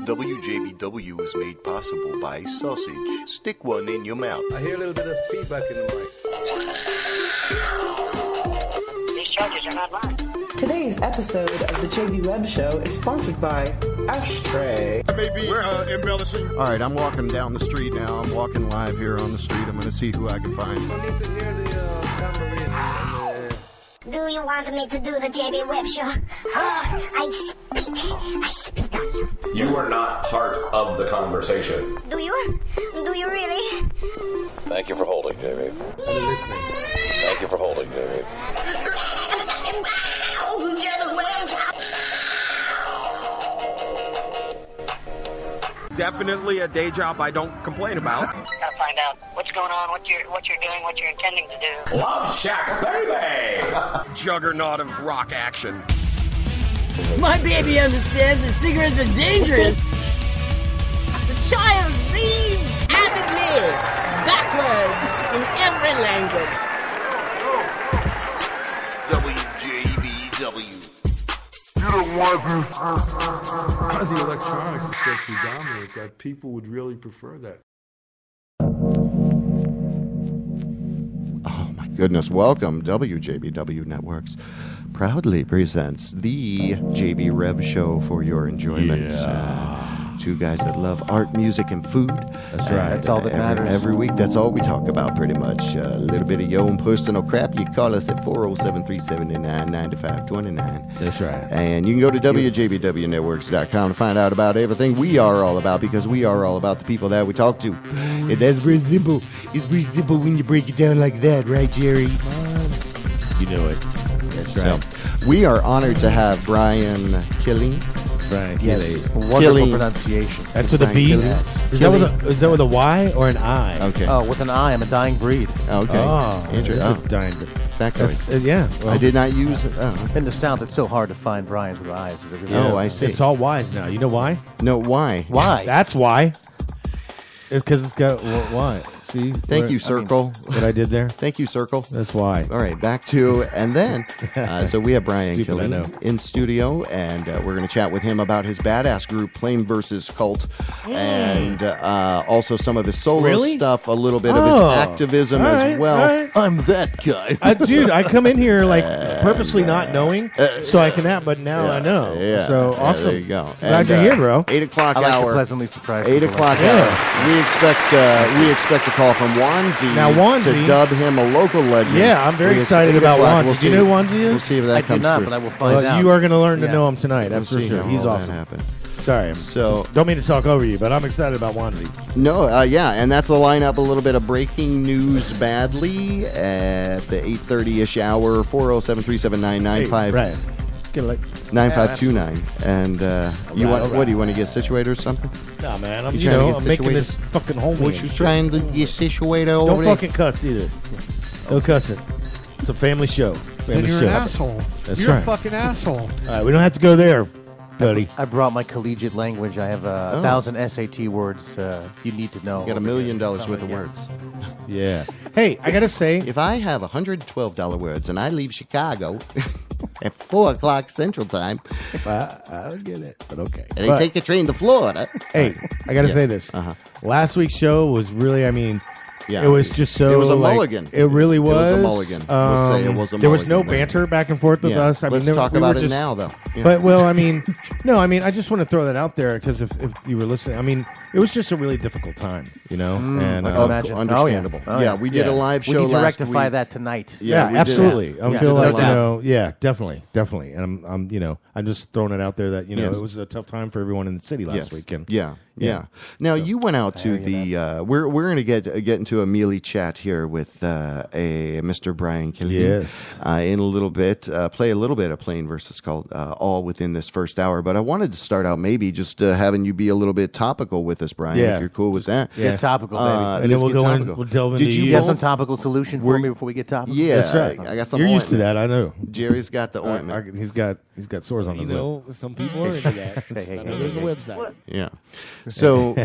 WJBW is made possible by sausage. Stick one in your mouth. I hear a little bit of feedback in the mic. These charges are not mine. Today's episode of the JB Webb Show is sponsored by Ashtray. Maybe embellishing. All right, I'm walking down the street now. I'm walking live here on the street. I'm going to see who I can find. I need to hear the tambourine. Do you want me to do the JB Webb Show? Oh, I spit on you. You are not part of the conversation. Do you? Do you really? Thank you for holding, JB. I've been listening. Thank you for holding, JB. Definitely a day job I don't complain about. Gotta find out what's going on, what you're doing, what you're intending to do. Love Shack, baby! Juggernaut of rock action. My baby understands that cigarettes are dangerous. The child reads avidly, backwards, in every language. WJBW. The electronics is so predominant that people would really prefer that. Oh my goodness, welcome. WJBW Networks proudly presents the JB Reb Show for your enjoyment. Two guys that love art, music, and food. That's right. That's all that matters. Every week, that's all we talk about pretty much. A little bit of your own personal crap. You call us at 407-379-9529. That's right. And you can go to WJBWNetworks.com to find out about everything we are all about, because we are all about the people that we talk to. And that's very simple. It's very simple when you break it down like that, right, Jerry? You know it. That's right. So, we are honored to have Brian Killing. Brian Yes. Killing. Wonderful pronunciation. That's with a B? Yes. Is that with a Y or an I? Okay. Oh, with an I. I'm a dying breed. Okay. Oh, Interesting. dying. Factoid. Yeah. Well, I did not use it. Oh. In the South, it's so hard to find Brian's with eyes. Oh, I see. It's all Y's now. You know why? No, why? Why? That's why. It's because it's got Y. See? Thank you, Circle. What I did there? Thank you, Circle. That's why. All right, back to, and then, so we have Brian Stupid, Killing I know. in studio, and we're going to chat with him about his badass group, Plane vs. Cult, and also some of his solo stuff, a little bit of his activism as well. Right. I'm that guy. Dude, I come in here like purposely not knowing, so I can have, but now I know. Yeah. So awesome. There you go. Glad you're here, bro. 8 o'clock I like hour. to pleasantly surprise 8 people o'clock like hour. We expect a call from Wanzi Now, Wanzi, to dub him a local legend. Yeah, I'm very It's excited 8 about o'clock. Wanzi. We'll Do you know who Wanzi is? We'll see if that I comes do not, through. but I will find out. You are going to learn to Yeah. know him tonight. We'll That's for see sure. how He's all awesome. that happens. Sorry. So Don't mean to talk over you, but I'm excited about Wanzi. no, yeah, and that's the lineup. A little bit of breaking news badly at the 8:30ish hour. 407-379-9529. Right. Get like 9529. And you want? all right. What do you want to get situated or something? Nah, man. I'm You trying to get I'm making situated? this fucking homie. What you trying to get situated over Don't there? fucking cuss either. Don't cuss it. It's a family show. Family You're show. an asshole. That's You're right. a fucking asshole. All right, we don't have to go there, buddy. I brought my collegiate language. I have 1,000 SAT words you need to know. You got $1 million worth of words. Yeah. Hey, I gotta say, If I have $112 words and I leave Chicago at 4 o'clock Central Time, I don't get it, but okay. and But, I take the train to Florida. hey, I gotta say this. Uh-huh. Last week's show was really, Yeah, it was just so. It was a like, mulligan. It really was. It was a mulligan. Let's say it was a there was no mulligan. banter back and forth with Yeah. us. Let's we talk were about it just- now, though. Yeah. But no, I just want to throw that out there because if you were listening, it was just a really difficult time, and I can imagine. Understandable. Oh, yeah. We did a live show We need to last rectify week. that tonight. Yeah, we did. absolutely. I Yeah. feel like No doubt. definitely, and I'm just throwing it out there that Yes. it was a tough time for everyone in the city last weekend. Yeah. Now you went out to the. We're going to get into a mealy chat here with a Mr. Brian Killian. Yes. In a little bit, play a little bit of Plane versus Cult, all within this first hour. But I wanted to start out maybe just having you be a little bit topical with us, Brian. Yeah. If you're cool with that. Yeah. Get topical, baby. And then we'll go in. We'll delve into Did you You have both- some topical solution for me before we get topical? Yeah, That's right. I got some. You're used to ointment. that, I know. Jerry's got the ointment. He's got sores on his lip. Some people are into that. Hey. There's a website. Yeah. So,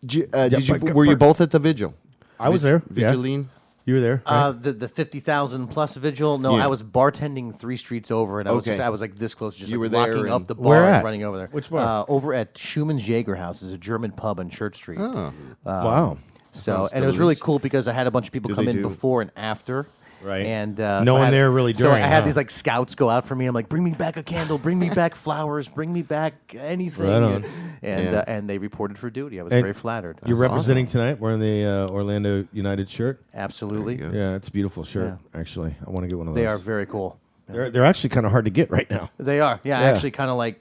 did you? Were you both at the vigil? I was there. Yeah. Vigiline. You were there, right? The 50,000 plus vigil. No, Yeah. I was bartending 3 streets over, and I Okay. was like this close, just You like were there walking and- up the bar Where and at? running over there. Which bar? Over at Schumann's Jägerhaus. Is a German pub on Church Street. Oh. Wow. So, Sounds and it was really delicious. cool because I had a bunch of people Do come they in do- before and after. Right. And No so I one had- there really So I during, had huh? these like scouts go out for me. I'm like, bring me back a candle, bring me back flowers, bring me back anything. Right on. And they reported for duty. I was And very flattered. You're representing tonight, wearing the Orlando United shirt. Absolutely. Yeah, it's a beautiful shirt, actually. I want to get one of those. They are very cool. They're actually kind of hard to get right now. They are. Yeah, Yeah. actually kind of like,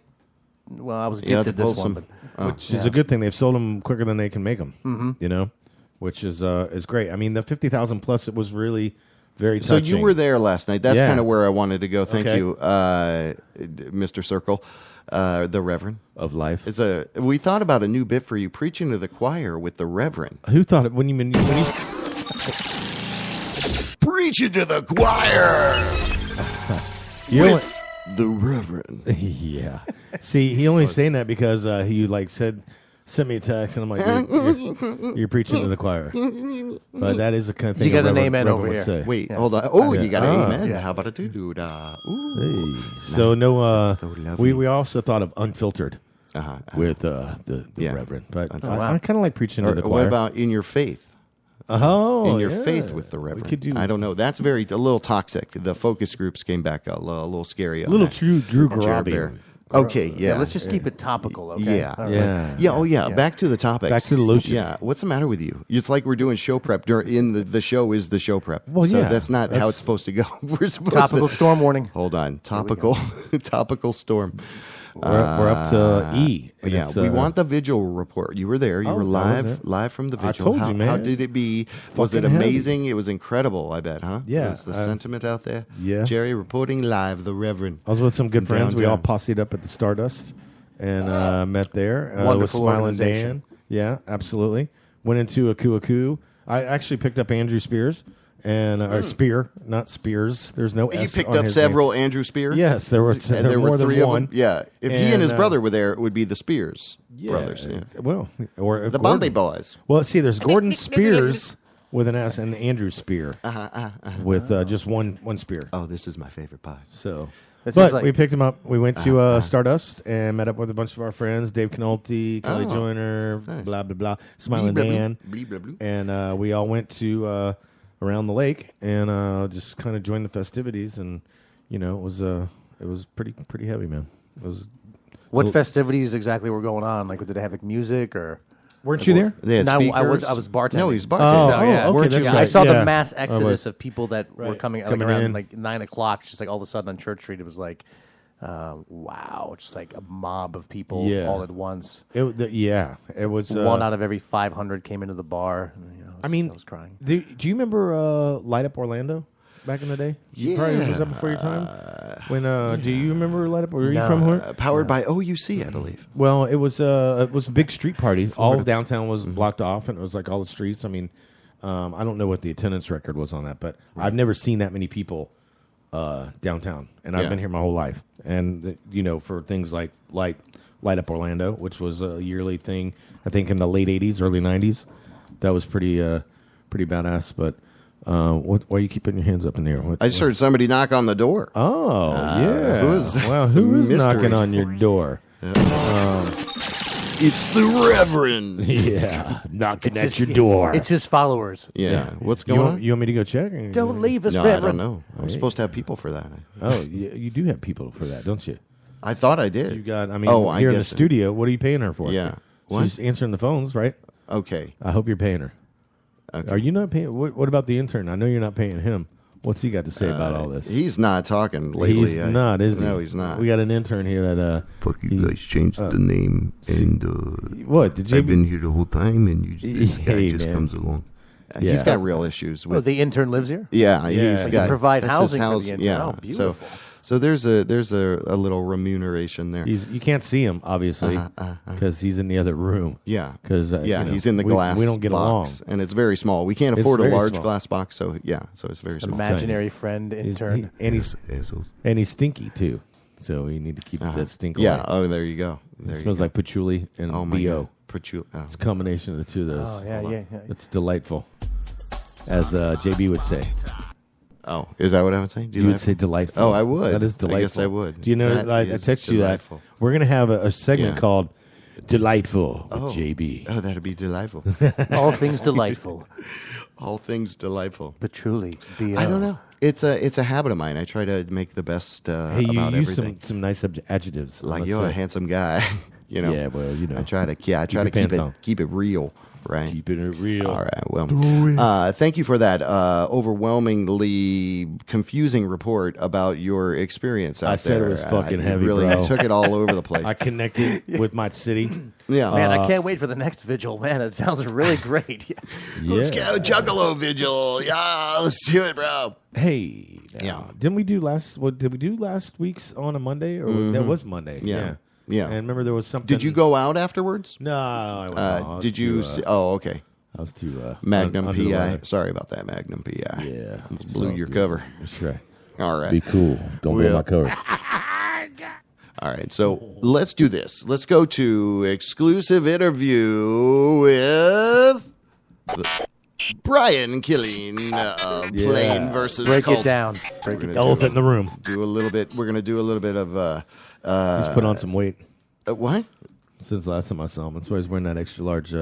well, I was You have gifted to pull this one. some- But, Which is a good thing. They've sold them quicker than they can make them. Mhm. You know, which is great. I mean, the 50,000 plus, it was really very So touching. you were there last night. That's Yeah. kind of where I wanted to go. Thank Okay. you, Mr. Circle, the Reverend of Life. We thought about a new bit for you, preaching to the choir with the Reverend. Who thought it when you Preaching to the choir You with the Reverend. yeah. See, he only saying that because he like sent me a text, and I'm like, you're preaching to the choir. But that is the kind of thing You got a an Reverend amen over would here. say. Wait, hold on. Oh, Yeah. you got an Ah. amen. Yeah. How about a doo-doo-da? Hey. So no, we also thought of unfiltered with the Reverend, but I kind of like preaching to the choir. What about in your faith? Oh, in your yeah. faith with the Reverend. We could do- I don't know. That's a little toxic. The focus groups came back a little scary. A on little that. Drew Jared Garabi. Bear. Okay, yeah. Let's just keep it topical, okay? Yeah. All right. Yeah. Oh, yeah. Back to the topics. Back to the lotion. Yeah. What's the matter with you? It's like we're doing show prep. In the show is the show prep. Well, so yeah. that's not how That's- it's supposed to go. We're supposed Topical to, storm warning. Hold on. Topical storm. We're up to E. and Yeah, it's, we want the vigil report. You were there. You Oh, were that was it. live from the I vigil. told how, you, man. How did it be? Was it Fucking heavy. amazing? It was incredible, I bet, huh? Yeah, Was the sentiment out there? yeah. Jerry reporting live, the Reverend. I was with some good friends. We all Downtown. posseed up at the Stardust and met there. With Wonderful Smiling organization. Dan. Yeah, absolutely. Went into a Aku. I actually picked up Andrew Spears and or Spear, not Spears. There's no You S picked on up his several name. Andrew Spear? Yes, there were more than 3 of one. them. Yeah. If he and his And, brother were there, it would be the Spears Yeah, brothers. Yeah. Well, or The Gordon. Bombay Boys. Well, see, there's Gordon Spears with an S and Andrew Spear with just one spear. Oh, this is my favorite pie. So, This but is like- we picked him up. We went to Stardust and met up with a bunch of our friends: Dave Canolti, Kelly Oh, Joyner, nice. blah blah blah, Smiling Blee, blah, Dan, blee, blah, blah. and we all went to around the lake and just kind of joined the festivities. And it was pretty heavy, man. It was. What festivities exactly were going on? Like, did they have like music or? Weren't you there? They had No, speakers. I was bartending. No, he was Oh, bartending. yeah. okay, Weren't that's you? right. I saw Yeah. the mass I exodus was. of people that were Right. coming Coming around in. like 9 o'clock. Just like all of a sudden on Church Street, it was like, wow, just like a mob of people Yeah. all at once. It was One out of every 500 came into the bar. I mean, I was crying. Do you remember Light Up Orlando back in the day? You probably was that before your time. When do you remember Light Up? Were you No. from here? Powered by OUC, I believe. Well, it was a big street party. All of downtown was blocked off, and it was like all the streets. I mean, I don't know what the attendance record was on that, but I've never seen that many people downtown, and I've Yeah. been here my whole life. And for things like Light Up Orlando, which was a yearly thing, I think in the late '80s, early '90s, that was pretty badass. But why are you keeping your hands up in the air? I just heard somebody knock on the door. Oh, yeah. who is that? Wow, It's a who is mystery. knocking on your door? It's the Reverend. Yeah, knocking at your door. It's his followers. Yeah. What's You going want, on? you want me to go check? Or- Don't leave us, No, I Reverend. don't know. I'm Hey. supposed to have people for that. Oh, you do have people for that, don't you? I thought I did. You got. I mean, I here in the guess- studio. What are you paying her for? Yeah. What? She's answering the phones, right? Okay. I hope you're paying her. Okay. Are you not paying? What about the intern? I know you're not paying him. What's he got to say about all this? He's not talking lately. He's not, is he? No, he's not. We got an intern here that. Fuck you guys changed the name and What did you? I've been here the whole time and this guy Hey, just man. comes along. Yeah. He's got real issues Oh, with. the intern lives here? Yeah, Yeah. he's You got provide that's his housing for house, the intern. Yeah, Oh, beautiful. So there's a little remuneration there. You can't see him obviously because he's in the other room. Yeah, because he's in the glass. We don't get box, along, and it's very small. We can't It's afford a very large small. glass box, so it's very small. Imaginary friend intern. and he's Assholes. and he's stinky too. So we need to keep that stink away. Yeah. Oh, there you go. There It you smells go. like patchouli and Oh my BO. God. Patchouli. Oh. It's a combination of the two of those. Oh, yeah, yeah, yeah. It's delightful. as JB would say. Oh, is that what I would say? You would say delightful. Oh, I would. That is delightful. I guess I would. Do you know? That I is text you that. delightful. We're going to have a segment called Delightful with Oh. JB. Oh, that'd be delightful. All things delightful. All things delightful. But truly, I don't know. It's a habit of mine. I try to make the best Hey, you about use everything. some nice adjectives. I Like must you're a say. handsome guy. You know. Yeah, well, you know. I try to your pants on. keep it real. Right. Keeping it real. All right. Well, thank you for that overwhelmingly confusing report about your experience out I said there. it was fucking You heavy, really bro. took it all over the place. I connected with my city. Yeah. Man, I can't wait for the next vigil. Man, it sounds really great. Let's go Juggalo Vigil. Yeah, let's do it, bro. Hey, Yeah. didn't we do last? What did we do last week's on a Monday? Or that was Monday. Yeah. And remember there was something. Did you go out afterwards? No. I went home. I was Did you? too, Okay. I was too Magnum under the PI. weather. Sorry about that, Magnum PI. Yeah, Almost it's blew all your good. cover. That's right. All right. Be cool. Don't blow Well. my cover. All right, so let's do this. Let's go to exclusive interview with Brian Killeen, Plane versus Break Cult. it down. We're gonna Elephant in the room. do a little bit. We're going to do a little bit of He's put on some weight what? since last time I saw him. That's why he's wearing that extra large.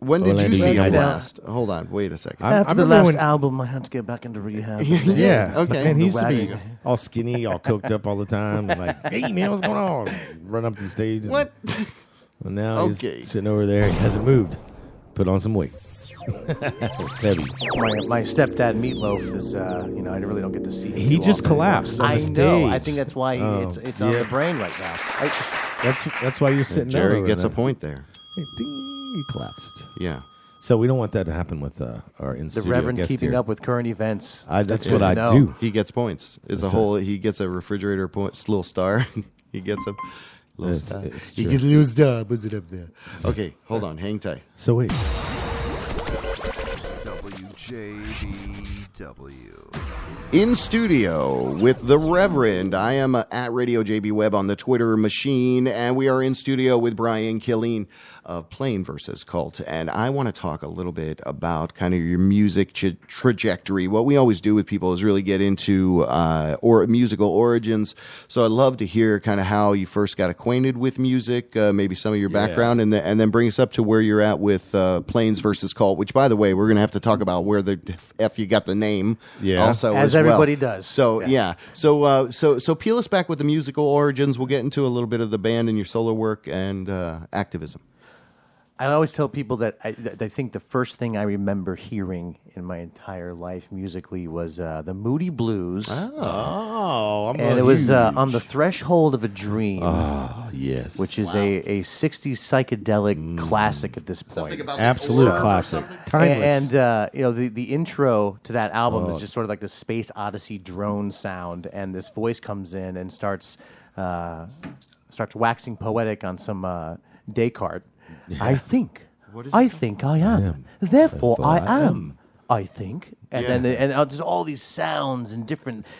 When did you Orlando see him United. last? Hold on, wait a second. I After the remember last when- album, I had to get back into rehab. Yeah. Okay. And he used to The be wagon. all skinny, all coked up all the time, and like, "Hey man, what's going on?" Run up to the stage. And, What? And now Okay. he's sitting over there. He hasn't moved. Put on some weight. It's heavy. My stepdad Meatloaf is, I really don't get to see him. He too just often. collapsed on I the know. stage. I think that's why it's on yeah. the brain right now. That's why you're sitting down Jerry over gets there. a point there. Hey, ding, you collapsed. Yeah. So we don't want that to happen with our in The studio Reverend guest keeping here. up with current events. That's good what to I know. do. He gets points. It's a whole. He gets a refrigerator point. Little star. He gets a little It's- star. it's He true. gets a little star. Puts it up there. Okay, hold on. Hang tight. So wait. WJBW. In studio with the Reverend. I am at Radio JB Web on the Twitter machine, and we are in studio with Brian Killeen of Plane versus Cult. And I want to talk a little bit about kind of your music trajectory. What we always do with people is really get into or musical origins. So I'd love to hear kind of how you first got acquainted with music, maybe some of your background, and then bring us up to where you're at with Planes versus Cult. Which, by the way, we're going to have to talk about where the f you got the name. Yeah. Also, As well. everybody does. So yeah. So peel us back with the musical origins. We'll get into a little bit of the band and your solo work and activism. I always tell people that I think the first thing I remember hearing in my entire life musically was the Moody Blues. Oh, And it was On the Threshold of a Dream. Oh, yes. Which is a 60s psychedelic classic at this point. absolute classic. Timeless. And the intro to that album is just sort of like the Space Odyssey drone sound, and this voice comes in and starts waxing poetic on some Descartes. I think. I think I am. Therefore I am. I think. And then just all these sounds and different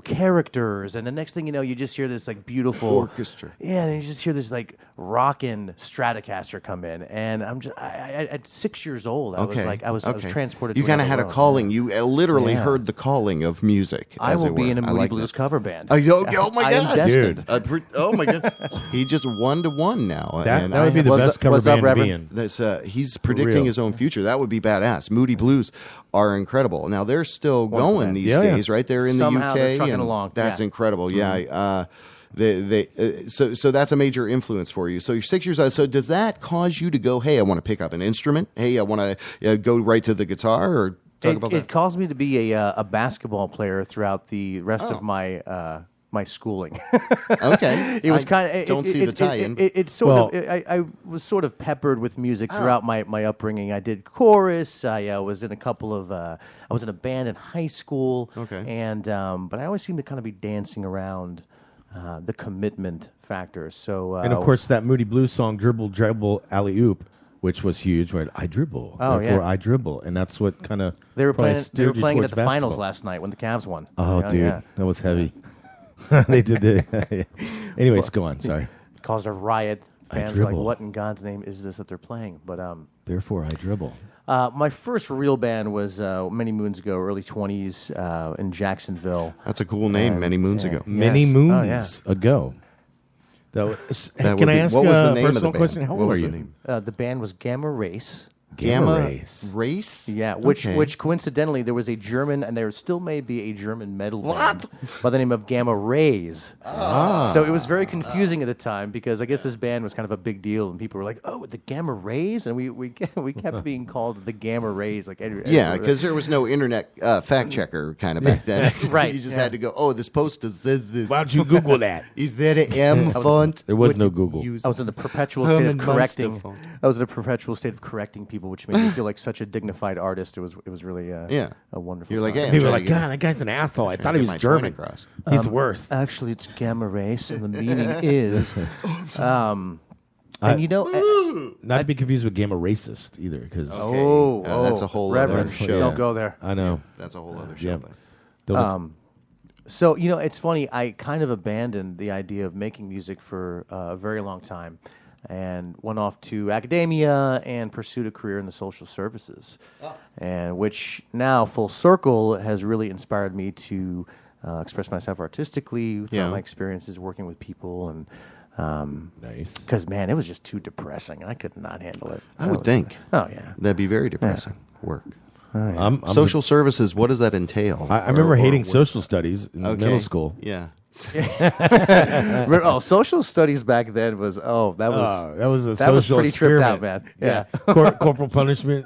characters, and the next thing you know, you just hear this like beautiful Orchestra. Yeah, and you just hear this like rockin' Stratocaster come in, and I'm just at 6 years old, I was transported. You to kind of another had a world. calling. You literally Yeah. heard the calling of music. I as will it be were. in a I Moody like Blues that. cover band. Oh my I am God, destined. oh my God, he just 1-1 now. That and would be the What's best up- cover what's up, band to be Reverend? in. That's, he's predicting real. his own future. That would be badass. Moody Blues are incredible. Now they're still Wonderful going band. these Yeah, yeah. days, right? They're in Somehow the they're UK, trucking and along. that's Yeah. incredible. Yeah. So that's a major influence for you. So you're 6 years old. So does that cause you to go, hey, I want to pick up an instrument? Hey, I want to go right to the guitar, or talk about that? It caused me to be a basketball player throughout the rest of my my schooling. Okay, It was I kind of don't see the tie-in. It sort of I was sort of peppered with music throughout my upbringing. I did chorus. I was in a couple of I was in a band in high school. Okay. And but I always seemed to kind of be dancing around the commitment factor. So And of course, that Moody Blues song, Dribble, Dribble, Alley Oop, which was huge, right? I dribble. Oh, Therefore, yeah. I dribble. And that's what kind of they were playing it towards at the finals basketball. last night when the Cavs won. Oh, Yeah, dude. yeah. That was heavy. They did the... Anyways, go on. Sorry. Caused a riot fans were like, what in God's name is this that they're playing? But Therefore, I dribble. my first real band was many moons ago, early 20s in Jacksonville. That's a cool name, Many Moons Ago. Many moons ago. Can I ask what was the a name of the personal band? question? How What old was are the you? name? The band was Gamma Race. Gamma Race? Yeah, which coincidentally there was a German, and there still may be a German metal band by the name of Gamma Rays. So it was very confusing at the time because I guess this band was kind of a big deal, and people were like, "Oh, the Gamma Rays," and we kept being called the Gamma Rays. Like, yeah, because there was no internet fact checker kind of back then. Right. You just had to go, oh, this poster says this. Why don't you Google that? Is that an M font? There was no Google. I was in the perpetual state of correcting. I was in a perpetual state of correcting people, which made me feel like such a dignified artist. It was really a wonderful. You're like, time. hey, People were like, God, that guy's an asshole. I thought he was German. He's worse. Actually, it's Gamma Race, and the meaning is, and you know, not to be confused with Gamma Racist either, because that's a whole Reverend, other show. Don't go there. I know That's a whole other show. So, you know, it's funny. I kind of abandoned the idea of making music for a very long time and went off to academia and pursued a career in the social services, and which now, full circle, has really inspired me to express myself artistically through my experiences working with people. And nice. Because, man, it was just too depressing. I could not handle it. I would think. Oh, yeah. That'd be very depressing work. I'm Social services, what does that entail? I remember hating social studies in middle school. Yeah. Social studies back then was that was a that social was pretty tripped experiment. out, man. Yeah. Corporal punishment.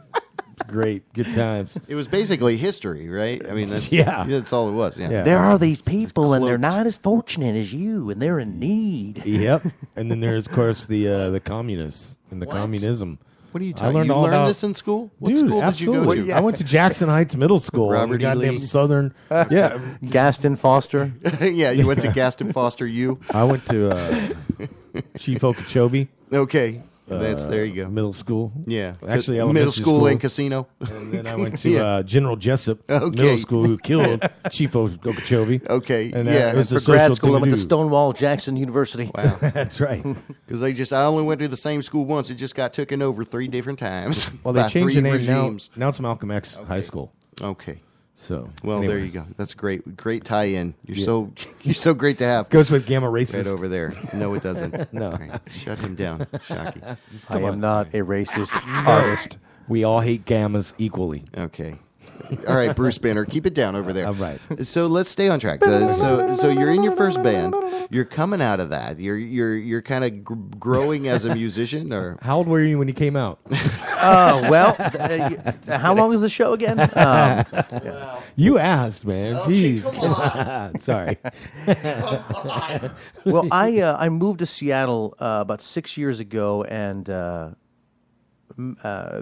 Great. Good times. It was basically history, right? I mean, that's, that's all it was. Yeah. There are these people, and they're not as fortunate as you, and they're in need. Yep. And then there's, of course, the communists and the communism. What are you talking? I learned you all learned about this in school? What Dude, school absolutely. did you go to? I went to Jackson Heights Middle School. Robert E. Goddamn Lee. Southern. Yeah. Gaston Foster. Yeah, you went to Gaston Foster U. I went to Chief Okeechobee. Okay. There you go. Middle school. Yeah. Actually, middle elementary school and casino. And then I went to General Jessup Middle School, who killed Chief Okeechobee. Okay. And yeah. it was For a grad social school, I thing went to to do. Stonewall Jackson University. Wow. That's right. Because I only went to the same school once. It just got taken over 3 different times. Well, they by changed 3 the name regimes. now. Now it's Malcolm X High School. Okay. So, well, anyway. there you go. That's great. Great tie-in. You're so great to have. Goes with Gamma Racist. Right over there. No, it doesn't. No. Right. Shut him down, Shocky. I am not a racist artist. We all hate gammas equally. Okay. All right, Bruce Banner, keep it down over there. All right. So let's stay on track. So you're in your first band. You're coming out of that. You're kind of growing as a musician, or How old were you when you came out? How long is the show again? You asked, man. Okay, Jeez. come on. Sorry. Well, I moved to Seattle about 6 years ago, and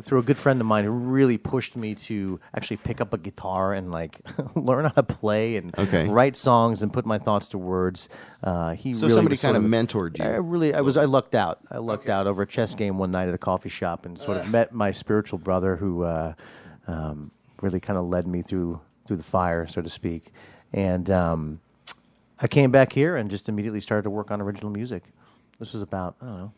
through a good friend of mine who really pushed me to actually pick up a guitar and like learn how to play and write songs and put my thoughts to words. He so really somebody was kind of sort mentored you. I lucked out. I lucked out over a chess game one night at a coffee shop and sort of met my spiritual brother who really kind of led me through the fire, so to speak. And I came back here and just immediately started to work on original music. This was about,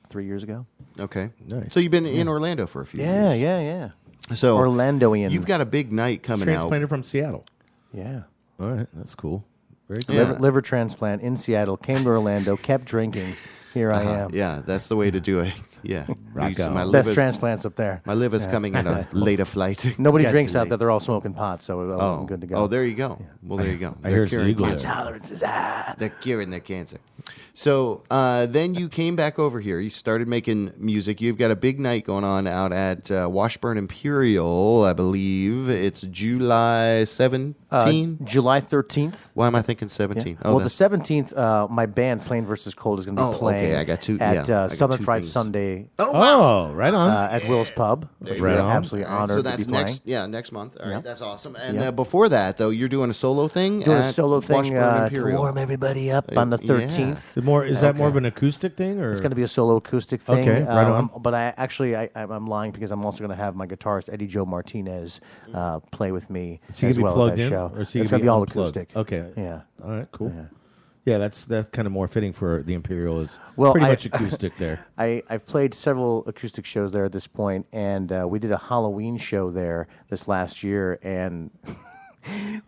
3 years ago. Okay. Nice. So you've been in Orlando for a few years. Yeah. So Orlandoian. You've got a big night coming out. Transplanted from Seattle. Yeah. All right. That's cool. Very cool. Liver transplant in Seattle. Came to Orlando. Kept drinking. Here I am. Yeah, that's the way to do it. Yeah. Rock on. My Best liver's- transplants up there. My liver's coming in a later flight. Nobody Got drinks too out late. there. They're all smoking pot, so I'm good to go. Oh, there you go. Well, there you go. I They're hear it's curing illegal cancer. there. Tolerances. They're curing their cancer. So then you came back over here. You started making music. You've got a big night going on out at Washburn Imperial, I believe. It's July 17th? July 13th. Why am I thinking 17th? Well, the 17th, my band, Plain vs. Cold, is going to be playing okay. I got two, at I got Southern two Fried things. Sunday Oh, right on. at Will's Pub. There you Right go. on. Absolutely All right, honored so that's to be playing. next month. All right, that's awesome. And before that, though, you're doing a solo thing. Doing a at solo thing Washburn to Imperial. warm everybody up on the 13th. Is that more of an acoustic thing, or It's going to be a solo acoustic thing. Okay, right on. But I'm lying because I'm also going to have my guitarist Eddie Joe Martinez play with me Is he as gonna be well plugged at that in, show. or is he It's gonna going to be all unplugged? acoustic. Okay. Yeah. All right. Cool. Yeah. Yeah, that's kind of more fitting for the Imperial. Is Well, pretty I- much acoustic there. I've played several acoustic shows there at this point, and we did a Halloween show there this last year, and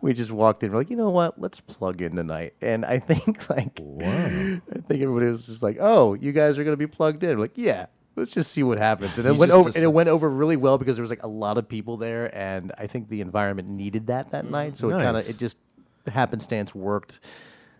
we just walked in. We're like, you know what? Let's plug in tonight. And I think I think everybody was just like, oh, you guys are going to be plugged in. We're like, yeah. Let's just see what happens, and it went over. And it went over really well because there was like a lot of people there, and I think the environment needed that night. So it just happenstance worked.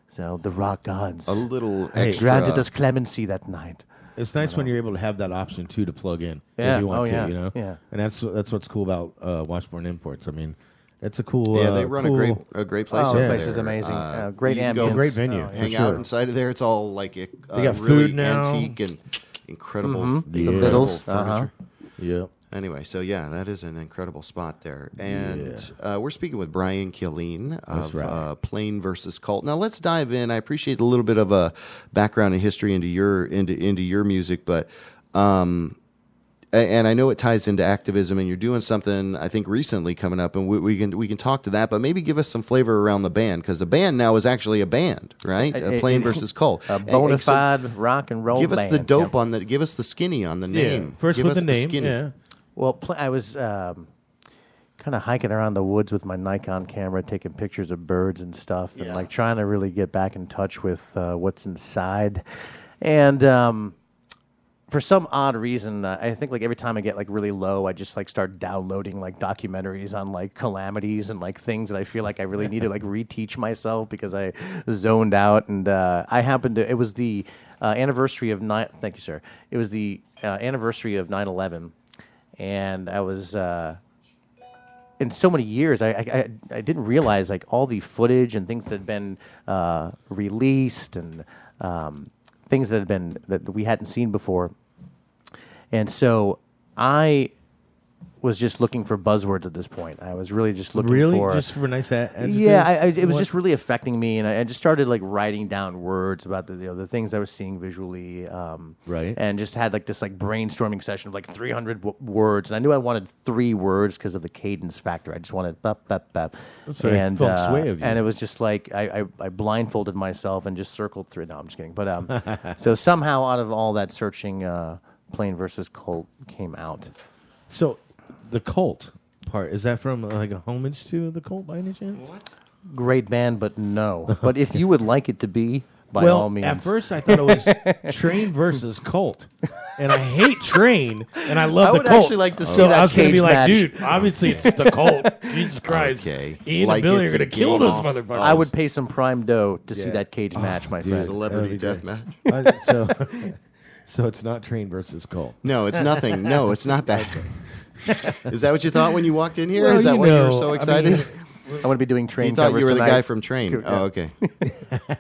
So the rock gods granted us clemency that night. It's nice when you're able to have that option too to plug in Yeah. if you want Oh, to, yeah. you know. Yeah. And that's what's cool about Washburn Imports. I mean, it's a cool. Yeah, they run a great place. Oh, over the place there. is amazing. Great you can ambience. go Great venue. Hang for out sure. inside of there. It's all like They got really food now. antique and incredible, Some incredible fiddles. furniture. Yeah. Anyway, so yeah, that is an incredible spot there. And we're speaking with Brian Killeen of Plain versus Cult. Now let's dive in. I appreciate a little bit of a background and history into your music, but and I know it ties into activism, and you're doing something I think recently coming up, and we can talk to that. But maybe give us some flavor around the band, because the band now is actually a band, right? Plain versus Cult, a bona fide rock and roll. Give us band. the dope on the. Give us the skinny on the name. Yeah. First give with us the name. skinny. Yeah. Well, I was kind of hiking around the woods with my Nikon camera, taking pictures of birds and stuff, and like trying to really get back in touch with what's inside. And for some odd reason, I think like every time I get like really low, I just like start downloading like documentaries on like calamities and like things that I feel like I really need to like reteach myself because I zoned out. And I happened to. It was the anniversary of Thank you, sir. It was the anniversary of 9/11. And I was, in so many years, I didn't realize like all the footage and things that had been released and things that we hadn't seen before. And so I was just looking for buzzwords at this point. I was really just looking for just for nice adjectives. Yeah, it was just really affecting me, and I just started like writing down words about the things I was seeing visually, right? And just had like this like brainstorming session of like 300 words, and I knew I wanted 3 words because of the cadence factor. I just wanted bap bap bap, and it was just like I blindfolded myself and just circled through. No, I'm just kidding. But so somehow out of all that searching, Plain versus Cult came out. So. The Cult part, is that from like a homage to the Cult by any chance? What? Great band, but no. But if you would like it to be, by all means. At first I thought it was Train versus Cult. And I hate Train, and I love the Cult. I would actually like to see so that I was going to be like, match. dude, obviously it's the Cult. Jesus Christ. Okay. Ian Like and Billy it's are a going to kill those game motherfuckers. I would pay some prime dough to see that cage match, my friend. Celebrity death match. So it's not Train versus Cult. No, it's nothing. No, it's not that. Is that what you thought when you walked in here? Well, Is that you why you were know, so excited? I'm going to be doing Train You thought covers you were the tonight. guy from Train. Oh, okay.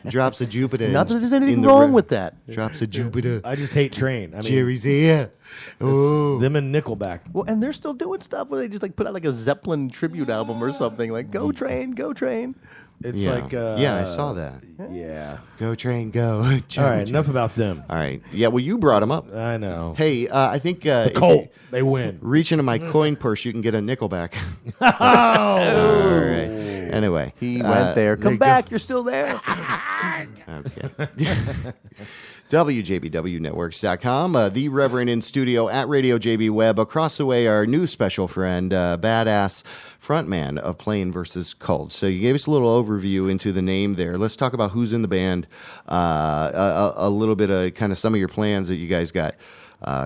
Drops of Jupiter. Not that there's in anything the wrong ri- with that. Drops of Jupiter. I just hate Train. I mean, Jerry's here. Oh. them and Nickelback. Well, and they're still doing stuff where they just like put out like a Zeppelin tribute album or something. Like, go Train, go Train. It's Yeah. like... yeah, I saw that. Yeah. Go Train, go. All right, enough about them. All right. Yeah, well, you brought them up. I know. Hey, I think... The Cult, they win. Reach into my coin purse, you can get a Nickelback. Oh! All right. Anyway. He went there. Come back, you're still there. Okay. WJBWnetworks.com, the Reverend in studio at Radio JB Webb. Across the way, our new special friend, badass frontman of Plain versus Cult. So you gave us a little overview into the name there. Let's talk about who's in the band, a little bit of kind of some of your plans that you guys got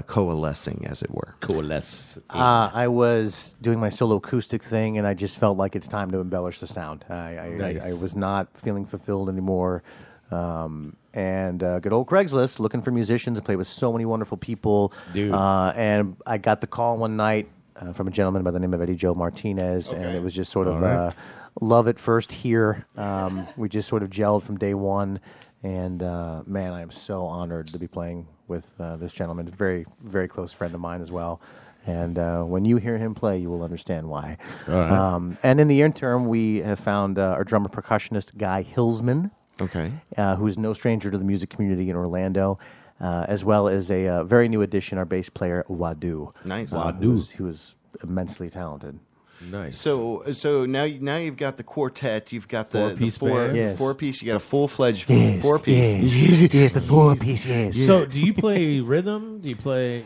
coalescing, as it were. Coalesce. I was doing my solo acoustic thing, and I just felt like it's time to embellish the sound. I was not feeling fulfilled anymore. And good old Craigslist, looking for musicians and play with so many wonderful people. Dude. And I got the call one night from a gentleman by the name of Eddie Joe Martinez, and it was just sort of love at first hear. We just sort of gelled from day one, and man, I am so honored to be playing with this gentleman. He's a very, very close friend of mine as well. And when you hear him play, you will understand why. All right. And in the interim, we have found our drummer percussionist, Guy Hillsman. Okay. Who's no stranger to the music community in Orlando, as well as a very new addition, our bass player, Wadu. Nice. Who was immensely talented. Nice. So now you've got the quartet. You've got the Four-piece band? Yes. 4-piece. You got a full-fledged Yes, 4-piece. yes, the 4-piece, yes. So, do you play rhythm? Do you play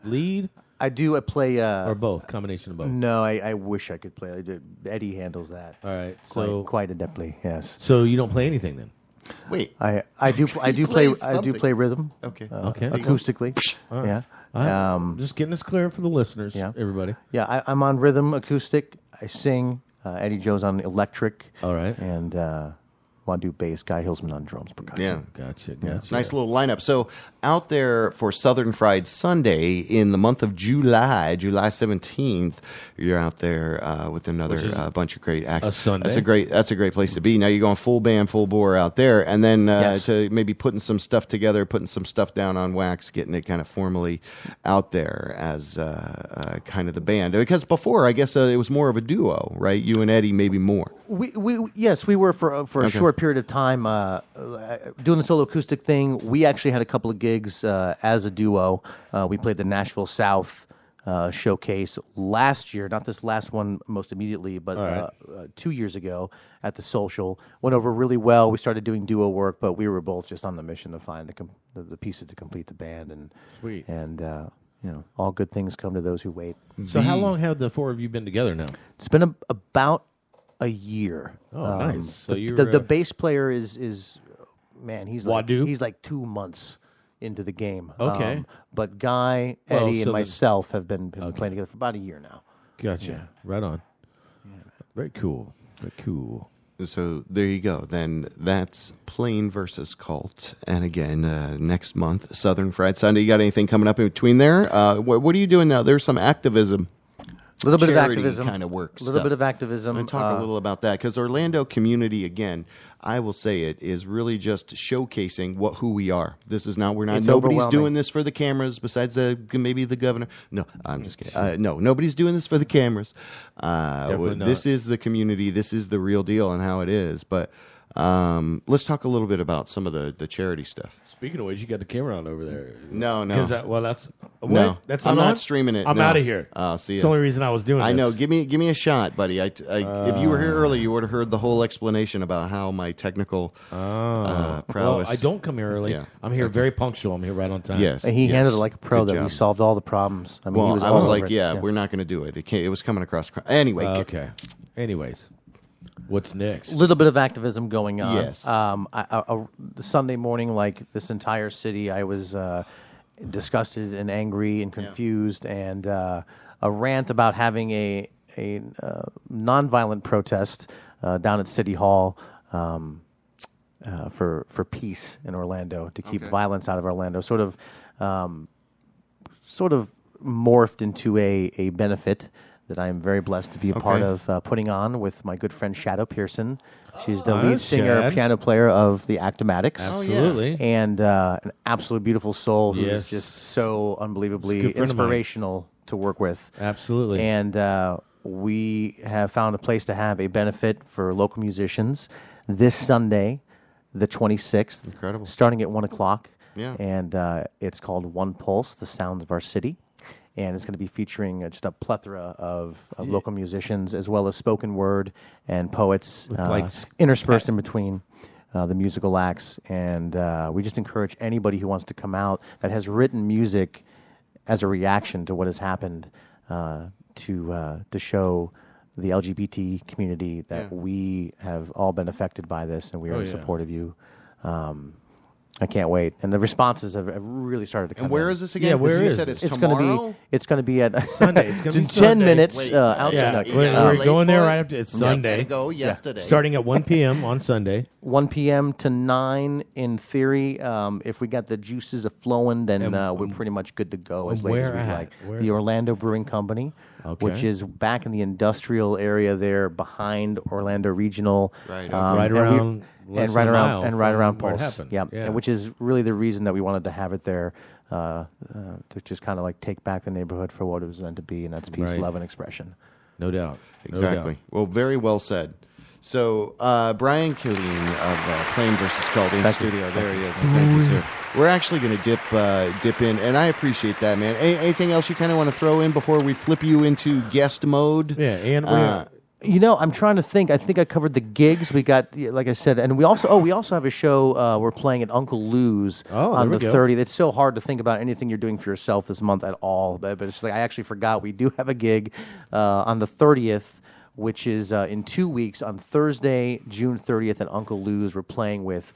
lead? I do. I play or both, combination of both. No, I wish I could play. Eddie handles that. All right, quite adeptly. Yes. So you don't play anything then? Wait, I do play rhythm. Okay. Okay. Acoustically. All right. Yeah. Just getting this clear for the listeners. Yeah. Everybody. Yeah, I'm on rhythm, acoustic. I sing. Eddie Joe's on electric. All right. And want to do bass. Guy Hillsman on drums, percussion. Yeah. Gotcha. Nice little lineup. So out there for Southern Fried Sunday in the month of July 17th, you're out there with another bunch of great acts. A Sunday. That's a great place to be. Now you're going full band, full bore out there, and then to maybe putting some stuff together, putting some stuff down on wax, getting it kind of formally out there as kind of the band. Because before, I guess it was more of a duo, right? You and Eddie, maybe more. We were for a short period of time doing the solo acoustic thing. We actually had a couple of gigs as a duo. We played the Nashville South showcase last year, not this last one most immediately, but 2 years ago at the Social. Went over really well. We started doing duo work, but we were both just on the mission to find the pieces to complete the band. And sweet. And all good things come to those who wait. So how long have the four of you been together now? It's been about a year. Oh, nice. So the bass player is man, he's Wadu? like 2 months into the game. Okay. But Guy, Eddie, and myself have been playing together for about a year now. Gotcha. Yeah. Right on. Yeah. Very cool. Very cool. So there you go. Then that's Plain versus Cult. And again, next month, Southern Fried Sunday. You got anything coming up in between there? What are you doing now? There's some activism. A little bit of activism. Kind of work. A little bit of activism. And talk a little about that, because Orlando community, again, I will say it, is really just showcasing who we are. This is not, nobody's doing this for the cameras besides maybe the governor. No, I'm just kidding. No, nobody's doing this for the cameras. This is the community. This is the real deal and how it is. But let's talk a little bit about some of the charity stuff. Speaking of which, you got the camera on over there. No. That's I'm not not streaming it. I'm out of here. I'll see you. It's the only reason I was doing this. I know. Give me a shot, buddy. If you were here early, you would have heard the whole explanation about how my technical prowess. Well, I don't come here early. Yeah. I'm here very punctual. I'm here right on time. Yes. And he handled it like a pro. Good That we job. solved all the problems. I mean, he was I was all like, over it. we're not going to do it. It was coming across. Anyway. Okay. Anyways, what's next? A little bit of activism going on. Yes. The Sunday morning, like this entire city, I was disgusted and angry and confused, and a rant about having a nonviolent protest down at City Hall for peace in Orlando, to keep violence out of Orlando. Sort of morphed into a benefit that I am very blessed to be a part of putting on with my good friend Shadow Pearson. She's the lead singer, Shad. piano player of the Actomatics. Absolutely. And an absolute beautiful soul who Yes. is just so She's a unbelievably good friend of mine. inspirational to work with. Absolutely. And we have found a place to have a benefit for local musicians this Sunday, the 26th. Incredible. Starting at 1 o'clock. Yeah. And it's called One Pulse, The Sounds of Our City. And it's going to be featuring just a plethora of local musicians, as well as spoken word and poets interspersed in between the musical acts. And we just encourage anybody who wants to come out that has written music as a reaction to what has happened to show the LGBT community that we have all been affected by this, and we are in support of you. I can't wait, and the responses have really started to come. And where in. is this again? Yeah, where you is said it? it's tomorrow. It's going to be at Sunday. It's going to be 10 Sunday. minutes Wait, outside. We're late going there for it? right up to it's Sunday. Gotta go yesterday. Starting at 1 p.m. on Sunday. 1 p.m. to 9 in theory. If we got the juices flowing, then we're pretty much good to go as late as where we at? like. Where? The Orlando Brewing Company, which is back in the industrial area there behind Orlando Regional. Right, right around less than a mile and right around from where it Pulse. happened. Yeah, Yeah. and which is really the reason that we wanted to have it there, to just kind of like take back the neighborhood for what it was meant to be, and that's peace, Right. love, and expression. No doubt. Exactly. Well, very well said. So, Brian Killeen of Plane vs. Cult in studio. There he is. Thank you, sir. We're actually going to dip in, and I appreciate that, man. Anything else you kind of want to throw in before we flip you into guest mode? Yeah, and I'm trying to think. I think I covered the gigs. We got, like I said, and we also have a show we're playing at Uncle Lou's on the 30th. It's so hard to think about anything you're doing for yourself this month at all, but it's like I actually forgot we do have a gig on the 30th, which is in 2 weeks on Thursday, June 30th at Uncle Lou's. We're playing with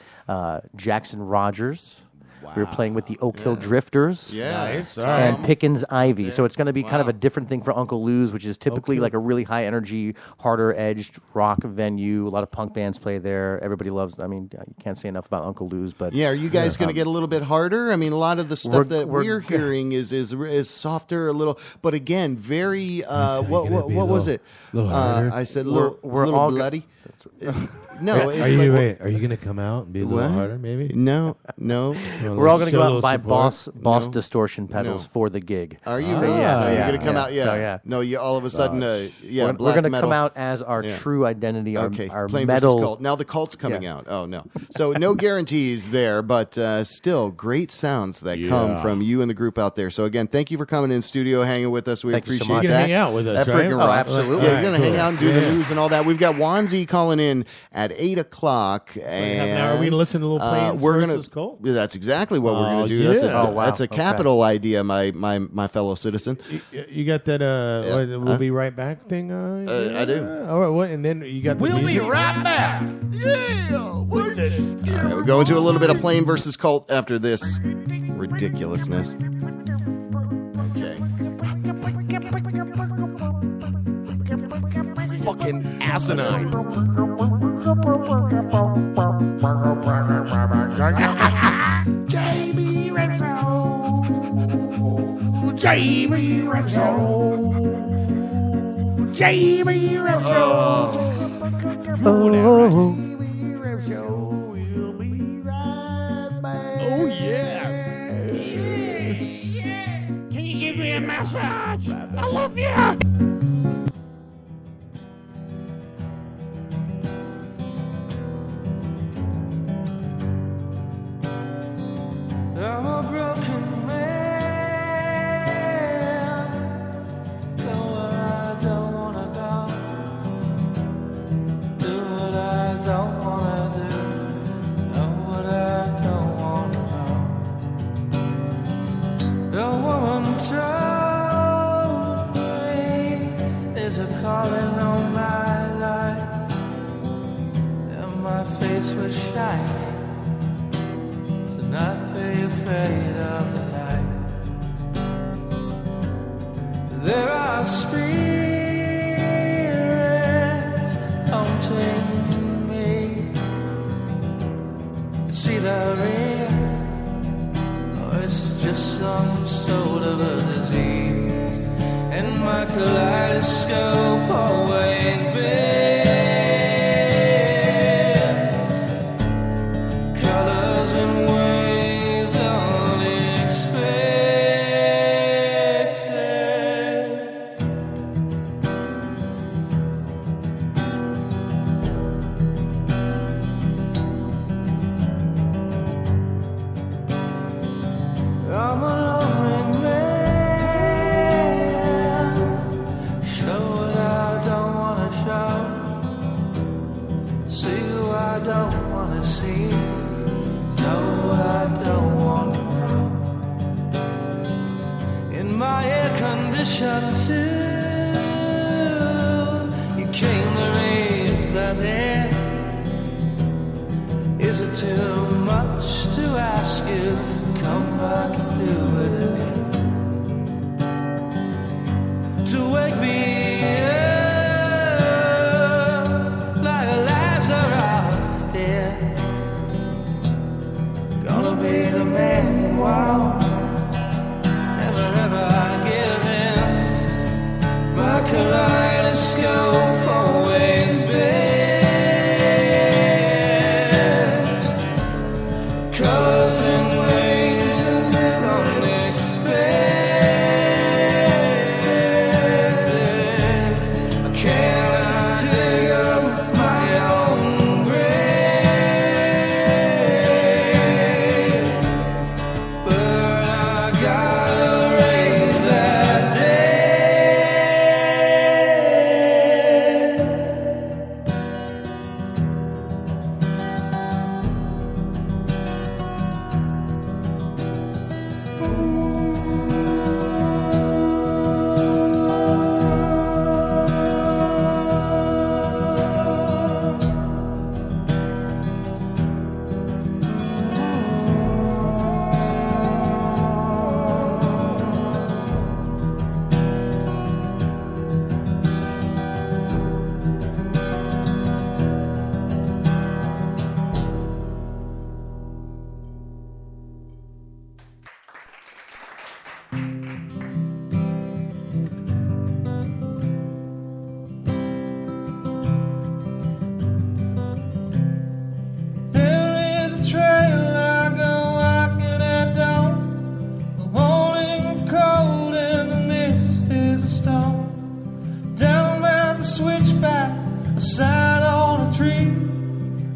Jackson Rogers. Wow. We were playing with the Oak Hill Drifters and Pickens Ivy. So it's going to be kind of a different thing for Uncle Lou's, which is typically like a really high energy, harder edged rock venue. A lot of punk bands play there. Everybody loves. I mean, you can't say enough about Uncle Lou's. But are you guys going to get a little bit harder? I mean, a lot of the stuff that we're hearing is softer, a little. But again, very. What was it? I said we're little bloody. No, are you going to come out and be a little harder? Maybe no. We're all going to go out and buy Boss distortion pedals for the gig. Are you? Really? Yeah, you're going to come out. Yeah. So, No, you all of a sudden. We're going to come out as our true identity. Our Plane metal. versus Cult. Now the Cult's coming out. Oh no. So no guarantees there, but still great sounds that come from you and the group out there. So again, thank you for coming in studio, hanging with us. We appreciate so that. You're going to hang out with us, right? Oh, absolutely. Yeah, you're going to hang out and do the news and all that. We've got Wanzi calling in at 8:00. And now are we going to listen to a little Planes versus Cult? That's exactly what we're going to do. Yeah. That's a capital idea, my fellow citizen. You got that we'll be right back thing? I do. All right, what? And then you got the We'll music? be right back. Yeah. We're going to a little bit of Plane versus Cult after this ridiculousness. Okay. Fucking asinine. JB Repso. JB Repso. JB Repso. We'll be right back. Oh, yes. Can you give me a massage? I love you. I'm a broken man. Go where I don't wanna go. Do what I don't wanna do. Know what I don't wanna know. The woman told me there's a calling on my life, and my face was shining. Not be afraid of the light. There are spirits haunting me. It's either real or it's just some sort of a disease. And my kaleidoscope always been colors and ways unexpected. I'm a lonely man. Show what I don't wanna show. See who I don't wanna see. Know what I don't want to know. In my air-conditioned tube, you came to raise that air. Is it too much to ask you? Come back and do it again. To wake me up like a Lazarus dead. Gonna be the man you want. Never ever give in. My kaleidoscope always best. Colors and ways unexpected. There is a trail I go walking at dawn. The morning cold and the mist is a storm. Down by the switchback, a sign on a tree.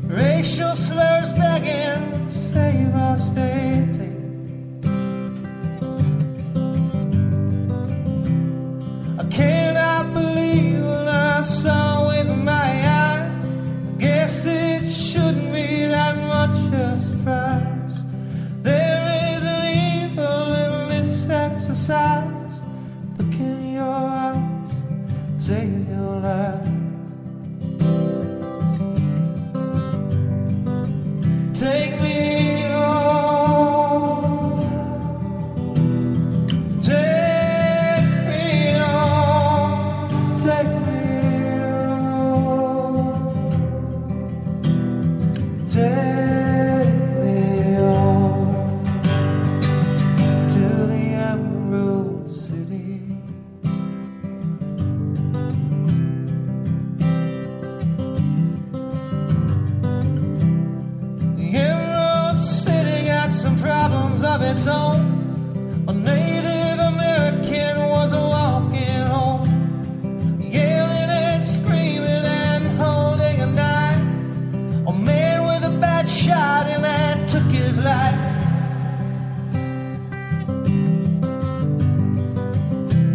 Racial slurs begging to save our state. I cannot believe what I saw with my eyes. Guess it shouldn't be that much a surprise. There is an evil in this exercise. Look in your eyes, save your life. Take me home. Take me home. Take me home. Take me home to the Emerald City. The Emerald City got some problems of its own. A Native American was walking home, yelling and screaming and holding a knife. A man with a bat shot him and took his life.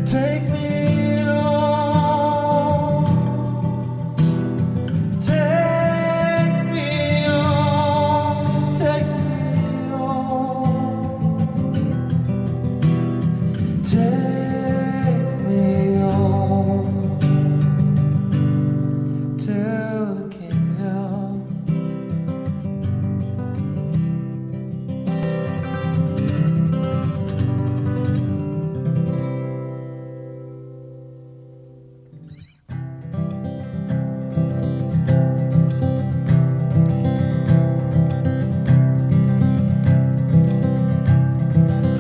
Take me home. Take me home. Take me home. Take me home to the kingdom.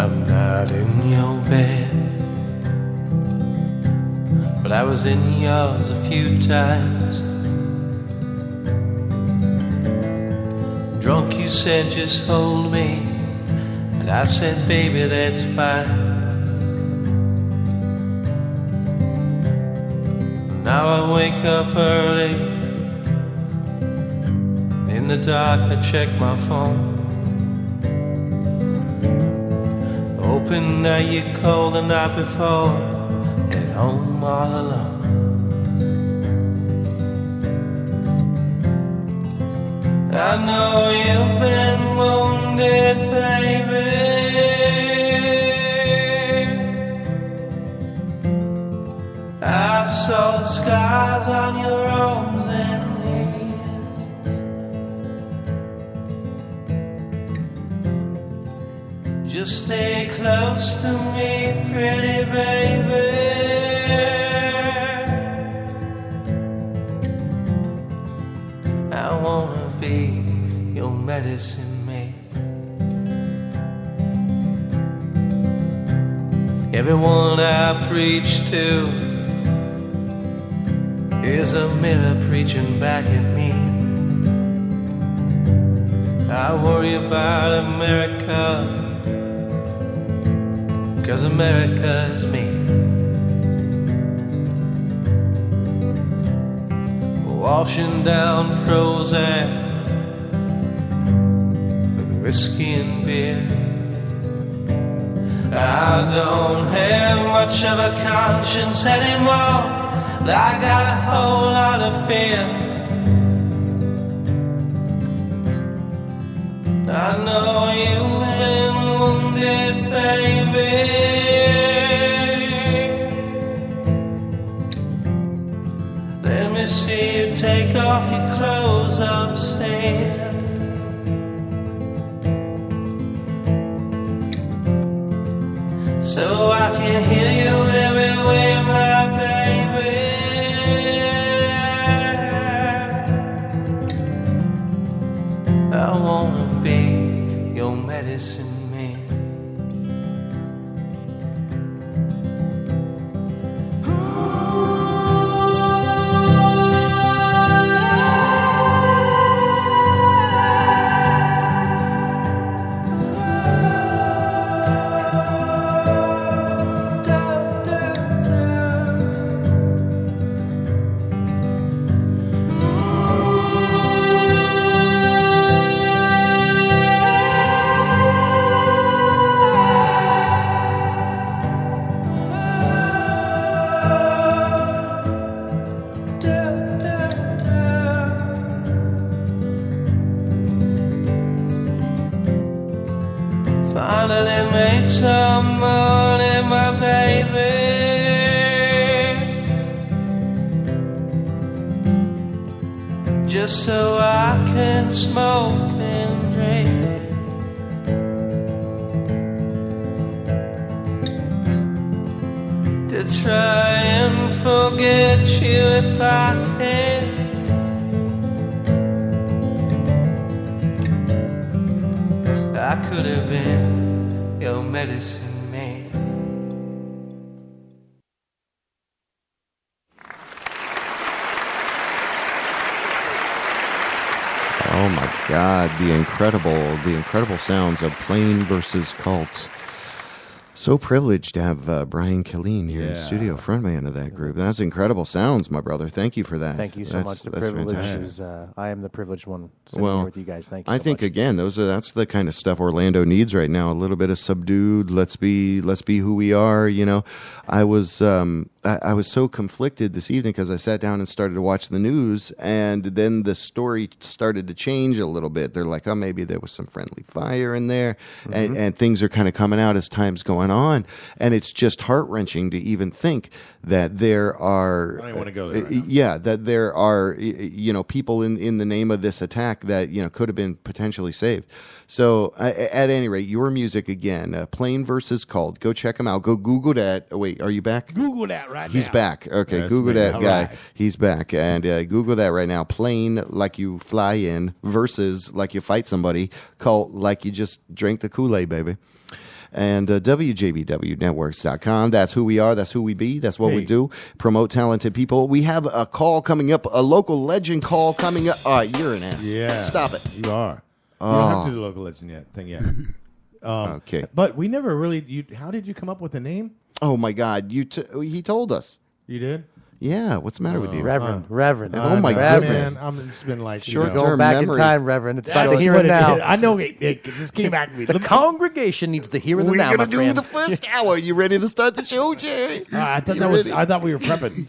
I'm not in your bed, but I was in yours a few times. Drunk, you said just hold me, and I said baby that's fine. Now I wake up early, in the dark I check my phone. Hoping that you called the night before, at home all alone. I know you've been wounded, baby. I saw the scars on your arms and hands. Just stay close to me, pretty baby. I wanna be your medicine man. Everyone I preach to is a mirror preaching back at me. I worry about America, 'cause America's me. Washing down Prozac with whiskey and beer. I don't have much of a conscience anymore, but I got a whole lot of fear. I know you've been wounded, baby. Let me see you take off your clothes of sand. So I can hear you everywhere, my baby. I wanna be your medicine man. just so I can smoke and drink. To try and forget you if I can. I could have been your medicine man. Oh my God, the incredible sounds of Plain versus Cult. So privileged to have Brian Killeen here in studio, frontman of that group. That's incredible sounds, my brother. Thank you for that. Thank you so much. The privilege is, I am the privileged one sitting here with you guys. Thank you. I think again, that's the kind of stuff Orlando needs right now. A little bit of subdued. Let's be who we are. You know, I was so conflicted this evening because I sat down and started to watch the news, and then the story started to change a little bit. They're like, oh, maybe there was some friendly fire in there, and things are kind of coming out as time's going on, and it's just heart-wrenching to even think that there are I don't want to go there right that there are people in the name of this attack that could have been potentially saved. So at any rate, your music again, Plain versus Cult. Go check him out. Go Google that. Oh, wait, are you back? Google that right now. He's back. Okay, That's Google me. that All guy. right. He's back. And Google that right now. Plain, like you fly in, versus, like you fight somebody, Cult, like you just drink the Kool-Aid, baby. And WJBWnetworks.com. That's who we are. That's who we be. That's what we do. Promote talented people. We have a call coming up, a local legend call coming up. You're an ass. Yeah. Stop it. You are. You don't have to do the local legend yet. Okay. But we never really. How did you come up with the name? Oh, my God. He told us. You did? Yeah. What's the matter with you? Reverend. Oh, my goodness. Man, it's been like Short-term Going back memory. in time, Reverend. It's about That's to hear what it now. I know it just came back to me. The congregation needs to hear it We're now, going my to do friend. the first hour. You ready to start the show, Jerry? I thought You that was. ready? I thought we were prepping.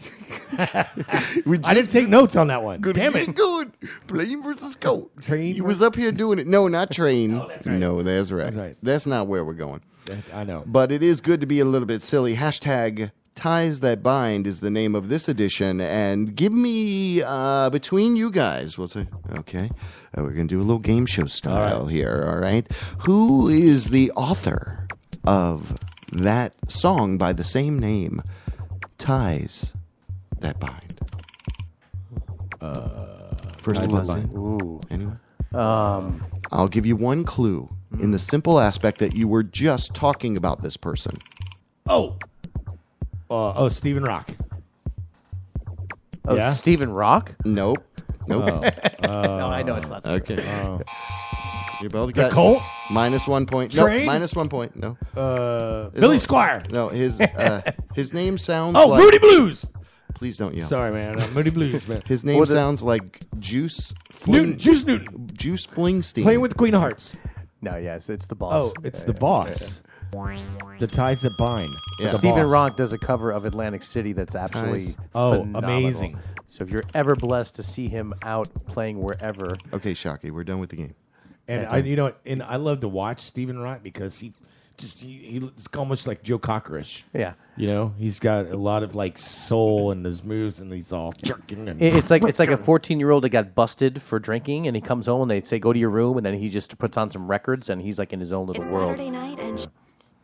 We I didn't take notes on that one. Good, Damn it! Good. Plain versus Cult. Train. You was up here doing it. No, not train. that's right. No, that's right. That's right. That's not where we're going. I know. But it is good to be a little bit silly. Hashtag Ties That Bind is the name of this edition. And give me, between you guys, we'll say, okay, we're going to do a little game show style here, all right? Who is the author of that song by the same name, Ties That Bind? First of all, Ooh. anyone? I'll give you one clue in the simple aspect that you were just talking about this person. Stephen Rock. Oh, Yeah? Stephen Rock? Nope. No, I know it's not. Okay. You both got Cult? minus 1 point. Train? No, minus 1 point. No. Billy Squire. No, his name sounds Oh, like... Moody Blues. Please don't yell. Sorry, man. Moody Blues, man. His name sounds like Juice... Newton. Juice Newton. Juice Flingstein. Playing with the Queen of Hearts. No, yes, it's the boss. Oh, it's the boss. The Ties That Bind. Yeah. The Stephen boss. Rock does a cover of Atlantic City that's absolutely Ties. phenomenal. Amazing. So if you're ever blessed to see him out playing wherever, Okay, Shockey, we're done with the game. And I love to watch Stephen Rock because he's almost like Joe Cockerish. yeah, He's got a lot of like soul in his moves, and he's all jerking. And it's like a 14-year-old that got busted for drinking, and he comes home and they say go to your room, and then he just puts on some records, and he's like in his own little world. Saturday night and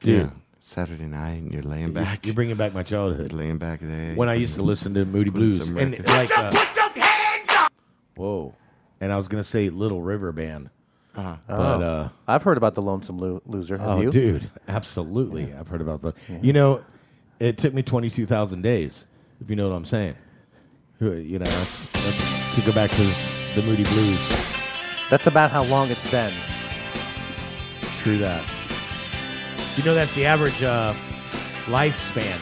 dude, Yeah. Saturday night, and you're laying back. you're bringing back my childhood. You're laying back there. When I used to listen to Moody Blues, some and records. like whoa, and I was gonna say Little River Band, but I've heard about the Lonesome Loser. Have you? dude, absolutely, I've heard about that. It took me 22,000 days, if you know what I'm saying. That's to go back to the Moody Blues. That's about how long it's been. True that. That's the average lifespan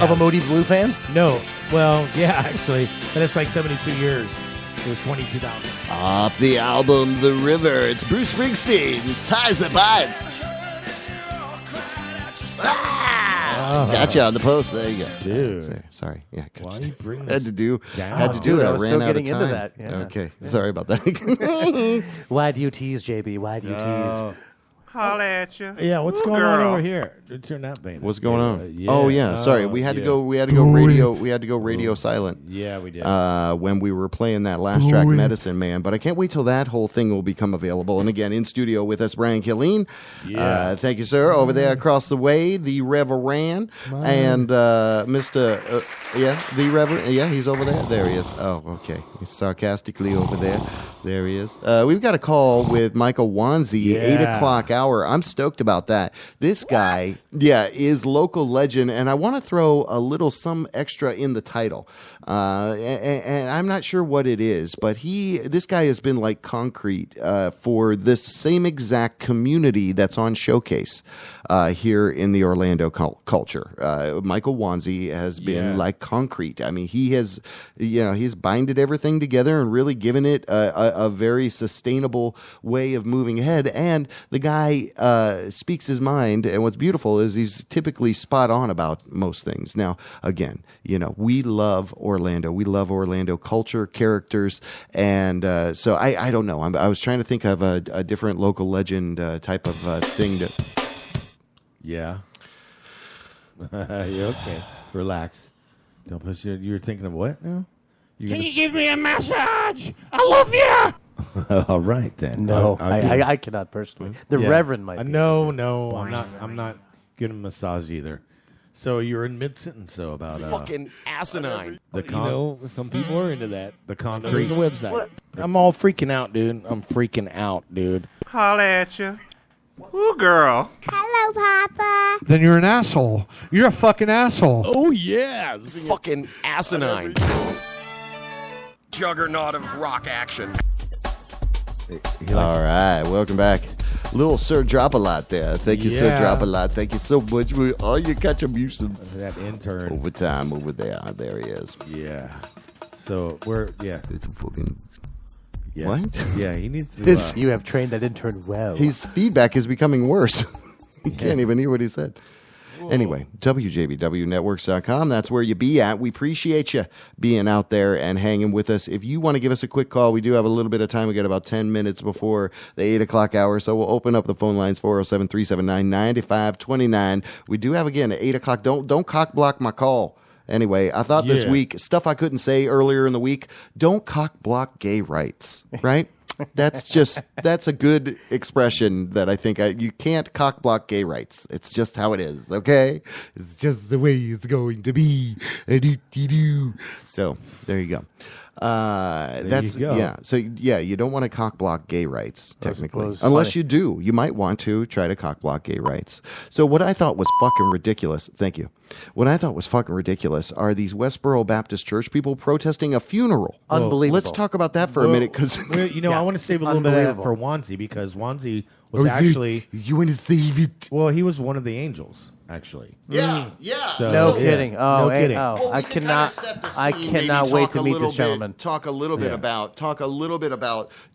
Of a Moody Blue fan? No, well, yeah, actually, but it's like 72 years. It was 22,000. Off the album The River, it's Bruce Springsteen. Ties That Bind. Got you on the post. There you go. Dude. Sorry. Yeah. Why do you bring Had this to do. down? Had to do it. I I was ran still out of getting time. into that, yeah. Okay. Sorry about that. Why do you tease, JB? Why do you tease? Holla at you. Yeah, what's going on over here? Turn that thing. What's going on? Yeah. Oh yeah, sorry. We had to go. We had to go radio. We had to go radio silent. Yeah, we did. When we were playing that last track, Medicine Man. But I can't wait till that whole thing will become available. And again, in studio with us, Brian Killeen. Yeah. Thank you, sir. Over there across the way, the Reverend and Mr. The Reverend. Yeah, he's over there. There he is. Oh, okay. He's sarcastically over there. There he is. We've got a call with Michael Wanzi, 8 o'clock hour. I'm stoked about that. This guy, is local legend, and I want to throw a little some extra in the title. And I'm not sure what it is, but this guy has been like concrete for this same exact community that's on Showcase here in the Orlando culture. Michael Wanzi has been like concrete. I mean, he has, he's binded everything together and really given it a very sustainable way of moving ahead. And the guy speaks his mind, and what's beautiful is he's typically spot on about most things. Now, again, we love Orlando. We love Orlando culture, characters, and so I don't know. I was trying to think of a different local legend type of thing to. Yeah. You're okay. Relax. Don't push it. You're thinking of what now? Can you give me a massage? I love you. All right then. No, I cannot personally. The Reverend might. No, I'm not giving a massage either. So you're in mid sentence though about fucking asinine. Some people are into that. The concrete. There's a website. What? I'm all freaking out, dude. I'm freaking out, dude. Holla at you. Ooh, girl. Hello, Papa. Then you're an asshole. You're a fucking asshole. Oh yeah, fucking asinine. Juggernaut of rock action. All right, welcome back. Little Sir Drop-A-Lot there. Thank you, Sir Drop-A-Lot. Thank you so much for all your contributions. That intern. Overtime over there. There he is. Yeah. So, It's a fucking... Yeah. What? Yeah, he needs to... You have trained that intern well. His feedback is becoming worse. He can't even hear what he said. Whoa. Anyway, WJBWnetworks.com. That's where you be at. We appreciate you being out there and hanging with us. If you want to give us a quick call, we do have a little bit of time. We got about 10 minutes before the 8 o'clock hour, so we'll open up the phone lines, 407-379-9529. We do have, again, at 8 o'clock. Don't cock block my call. Anyway, I thought this week, stuff I couldn't say earlier in the week, don't cock block gay rights, right? That's a good expression that I think you can't cock block gay rights. It's just how it is, okay? It's just the way it's going to be. So there you go. So you don't want to cock block gay rights technically, unless you do. You might want to try to cock block gay rights. So what I thought was fucking ridiculous. Thank you. What I thought was fucking ridiculous are these Westboro Baptist Church people protesting a funeral. Unbelievable. Let's talk about that for a minute, because I want to save a little bit of that for Wanzi, because Wanzi was actually. You want to save it? Well, he was one of the angels. Actually, yeah. So, no kidding. No kidding. Well, I cannot wait to meet this gentleman. Talk a little bit about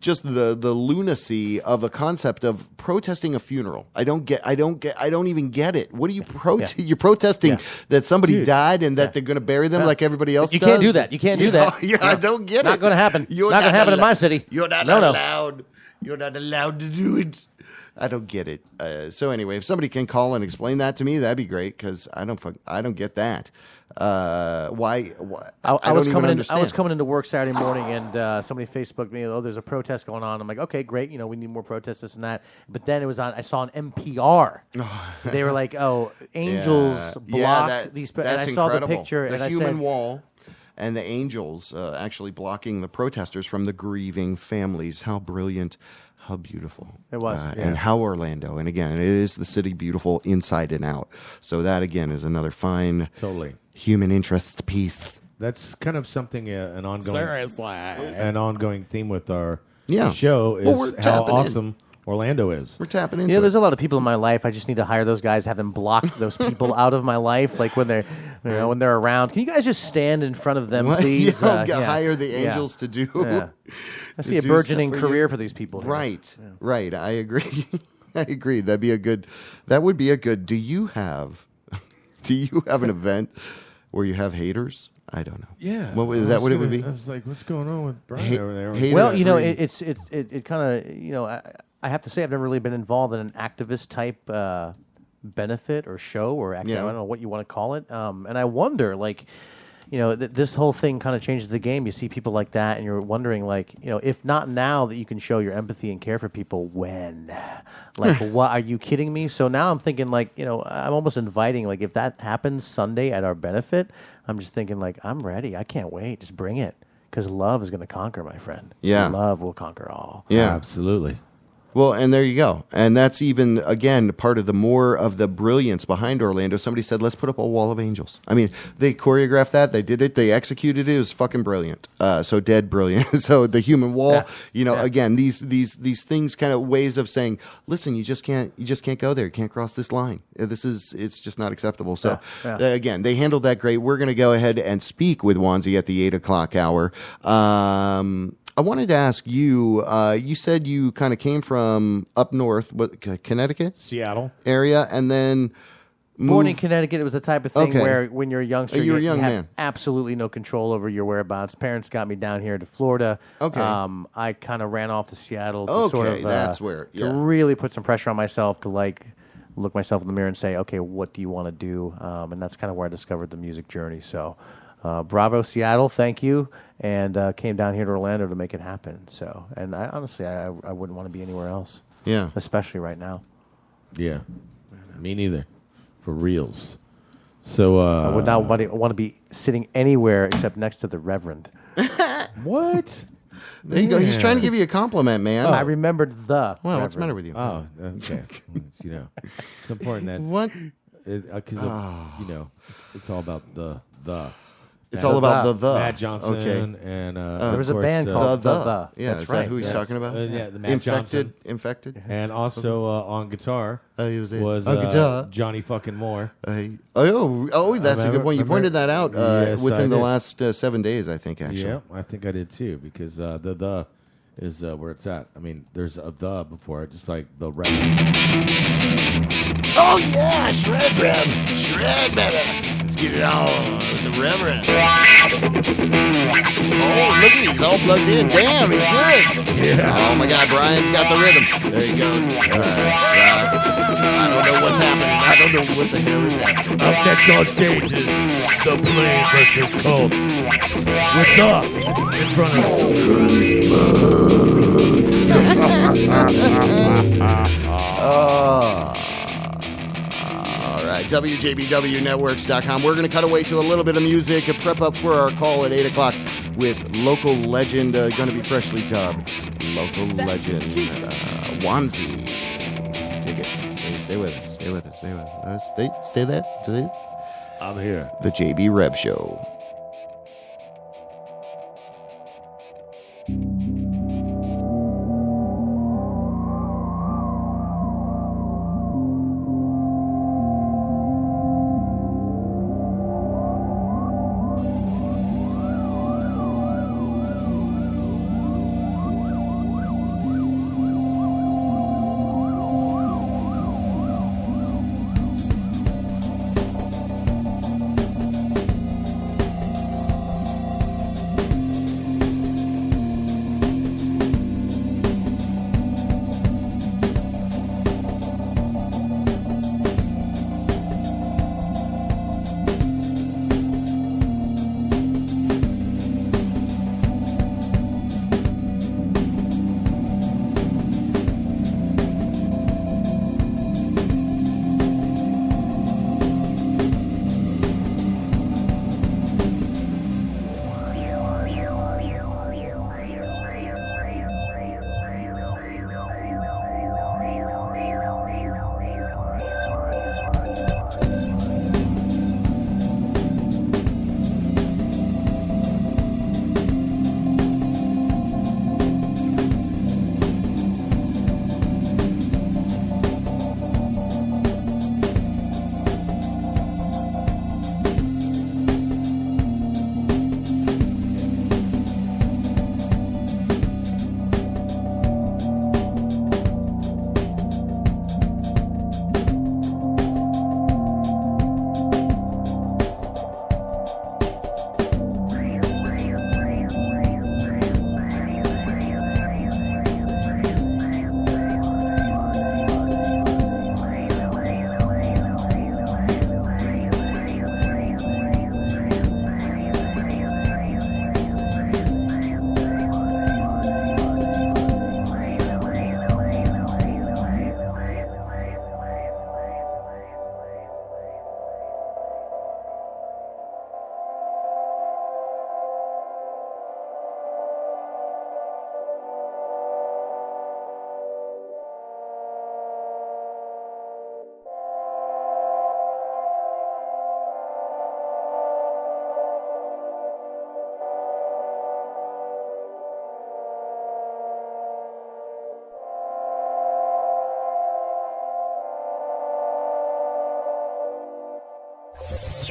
just the lunacy of a concept of protesting a funeral. I don't even get it. What are you You're protesting that somebody died and that they're going to bury them like everybody else does. You can't do that. You can't do that. Yeah, I don't get it. Not going to happen. Not going to happen in my city. You're not allowed. You're not allowed to do it. I don't get it. So anyway, if somebody can call and explain that to me, that'd be great, because I don't get that. Why? I was coming into work Saturday morning, and somebody Facebooked me. Oh, there's a protest going on. I'm like, okay, great. We need more protests, this and that. But then it was on. I saw on NPR. They were like, oh, angels block these. That's and I incredible. Saw the picture. The and human I said, wall. And the angels actually blocking the protesters from the grieving families. How brilliant. How beautiful. It was. And how Orlando. And again, it is the city beautiful inside and out. So that, again, is another fine human interest piece. That's kind of something, an ongoing theme with our show is how awesome Orlando is. We're tapping into there's a lot of people in my life. I just need to hire those guys, have them block those people out of my life. Like when they're when they're around. Can you guys just stand in front of them, please? Hire the angels to do. Yeah. I see a burgeoning career for these people. Right. Right. I agree. I agree. That would be a good. Do you have an event where you have haters? I don't know. Yeah. Is that what it would be? I was like, what's going on with Brian over there? Well, it kind of, I have to say I've never really been involved in an activist type benefit or show or I don't know what you want to call it. And I wonder, like, you know, this whole thing kind of changes the game. You see people like that, and you're wondering, like, you know, if not now that you can show your empathy and care for people, when? Like, what? Are you kidding me? So now I'm thinking, like, you know, I'm almost inviting, like, if that happens Sunday at our benefit, I'm just thinking, like, I'm ready. I can't wait. Just bring it. Because love is going to conquer, my friend. Yeah. Love will conquer all. Yeah. Absolutely. Well, and there you go. And that's even, again, part of the more of the brilliance behind Orlando. Somebody said, let's put up a wall of angels. I mean, they choreographed that. They did it. They executed it. It was fucking brilliant. So dead brilliant. So the human wall, again, these things, kind of ways of saying, listen, you just can't go there. You can't cross this line. It's just not acceptable. So again, they handled that great. We're going to go ahead and speak with Wanzi at the 8 o'clock hour. I wanted to ask you, you said you kind of came from up north, Connecticut? Seattle. Area, and then Born in Connecticut, it was the type of thing where when you're a youngster, you're a young you have man. absolutely no control over your whereabouts. Parents got me down here to Florida. Okay. I kind of ran off to Seattle to sort of, that's where, to really put some pressure on myself to, like, look myself in the mirror and say, okay, what do you want to do? And that's kind of where I discovered the music journey. So bravo, Seattle, thank you. And came down here to Orlando to make it happen. So, and I honestly, I wouldn't want to be anywhere else. Yeah. Especially right now. Yeah. Me neither. For reals. So I would not want to be sitting anywhere except next to the Reverend. What? There you go. He's trying to give you a compliment, man. I remembered the. Well, what's the matter with you? Oh, okay. You know, it's important that what? Because you know, it's all about the. It's all about the Matt Johnson. Okay. And there was a band called the. Yeah, that's is right. that who he's talking about? Yeah, the Matt Johnson. Infected. And also on guitar was guitar. Johnny fucking Moore. That's a good point. You pointed that out within the last 7 days, I think, actually. Yeah, I think I did too, because the is where it's at. I mean, there's a the before it, just like the rap. Oh, yeah, shred, Rev. Shred, baby. Let's get it on with the Reverend. Oh, look at him. He's all plugged in. Damn, he's good. Yeah. Oh, my God, Brian's got the rhythm. There he goes. I don't know what's happening. I don't know what the hell is happening. Up next on stage is the Plain versus Cult. With the in front of all right, WJBWnetworks.com. We're going to cut away to a little bit of music, a prep up for our call at 8 o'clock with local legend, going to be freshly dubbed, local legend, Wanzi. Dig it. Stay with us. Stay with us. Stay with us. Stay there. I'm here. The JB Rev Show.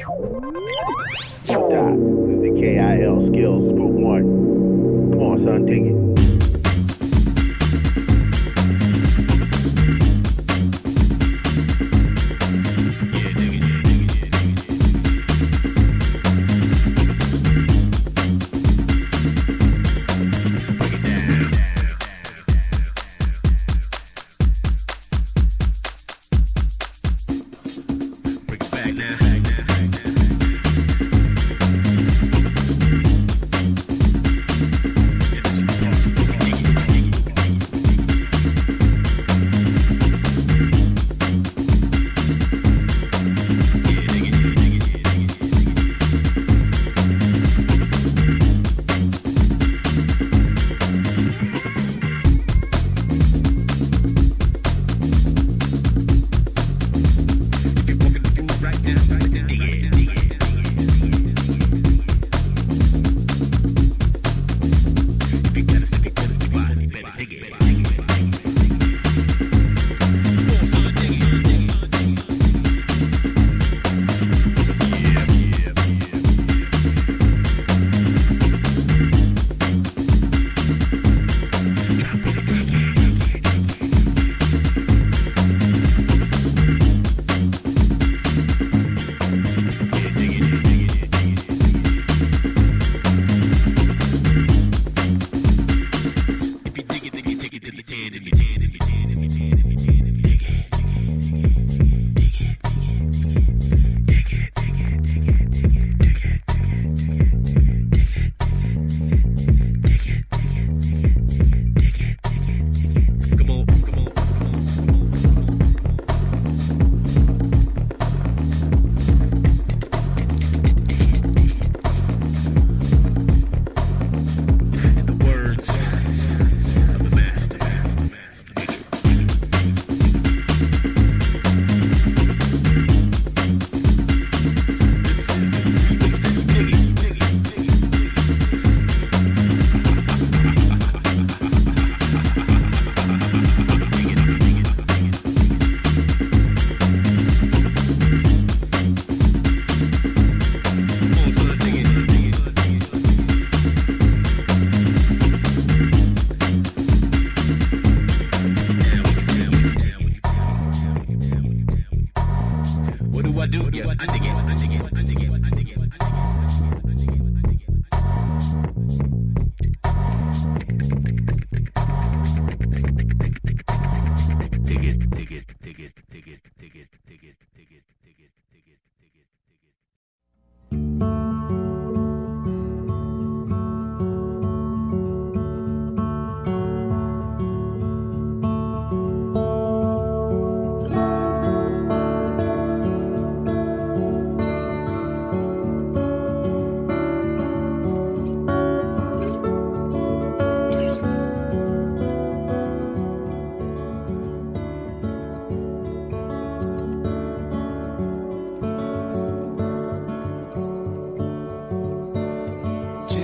The KIL skills, spook one. Come on, son, dig it.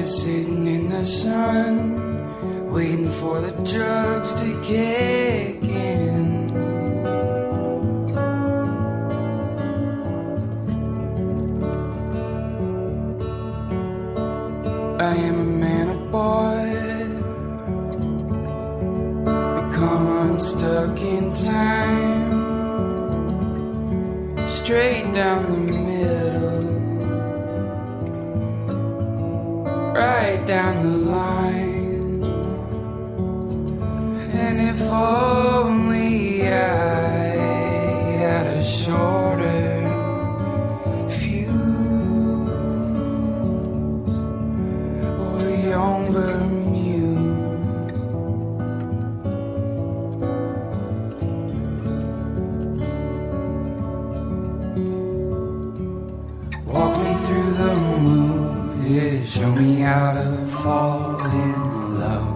Sitting in the sun, waiting for the drugs to kick in. I am a man, a boy, become unstuck in time, straight down the middle, right down the line. And if only I had a shorter fuse or a younger muse. Walk me through the moon, yeah, show me how to fall in love.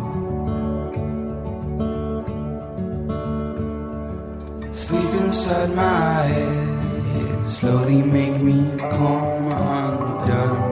Sleep inside my head, yeah, slowly make me come undone.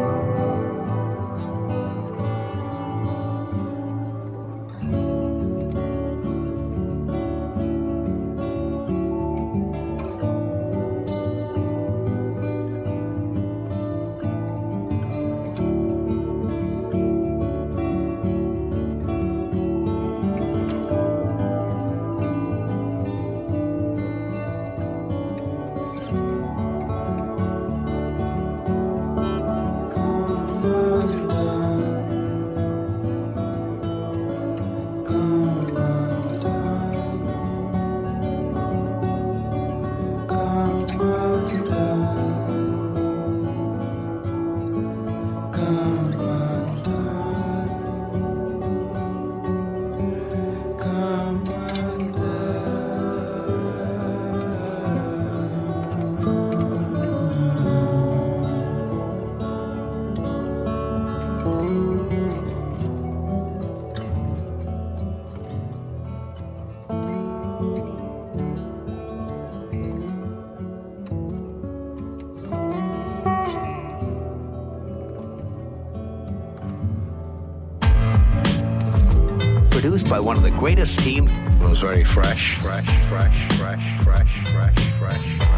produced by one of the greatest teams. It was very fresh.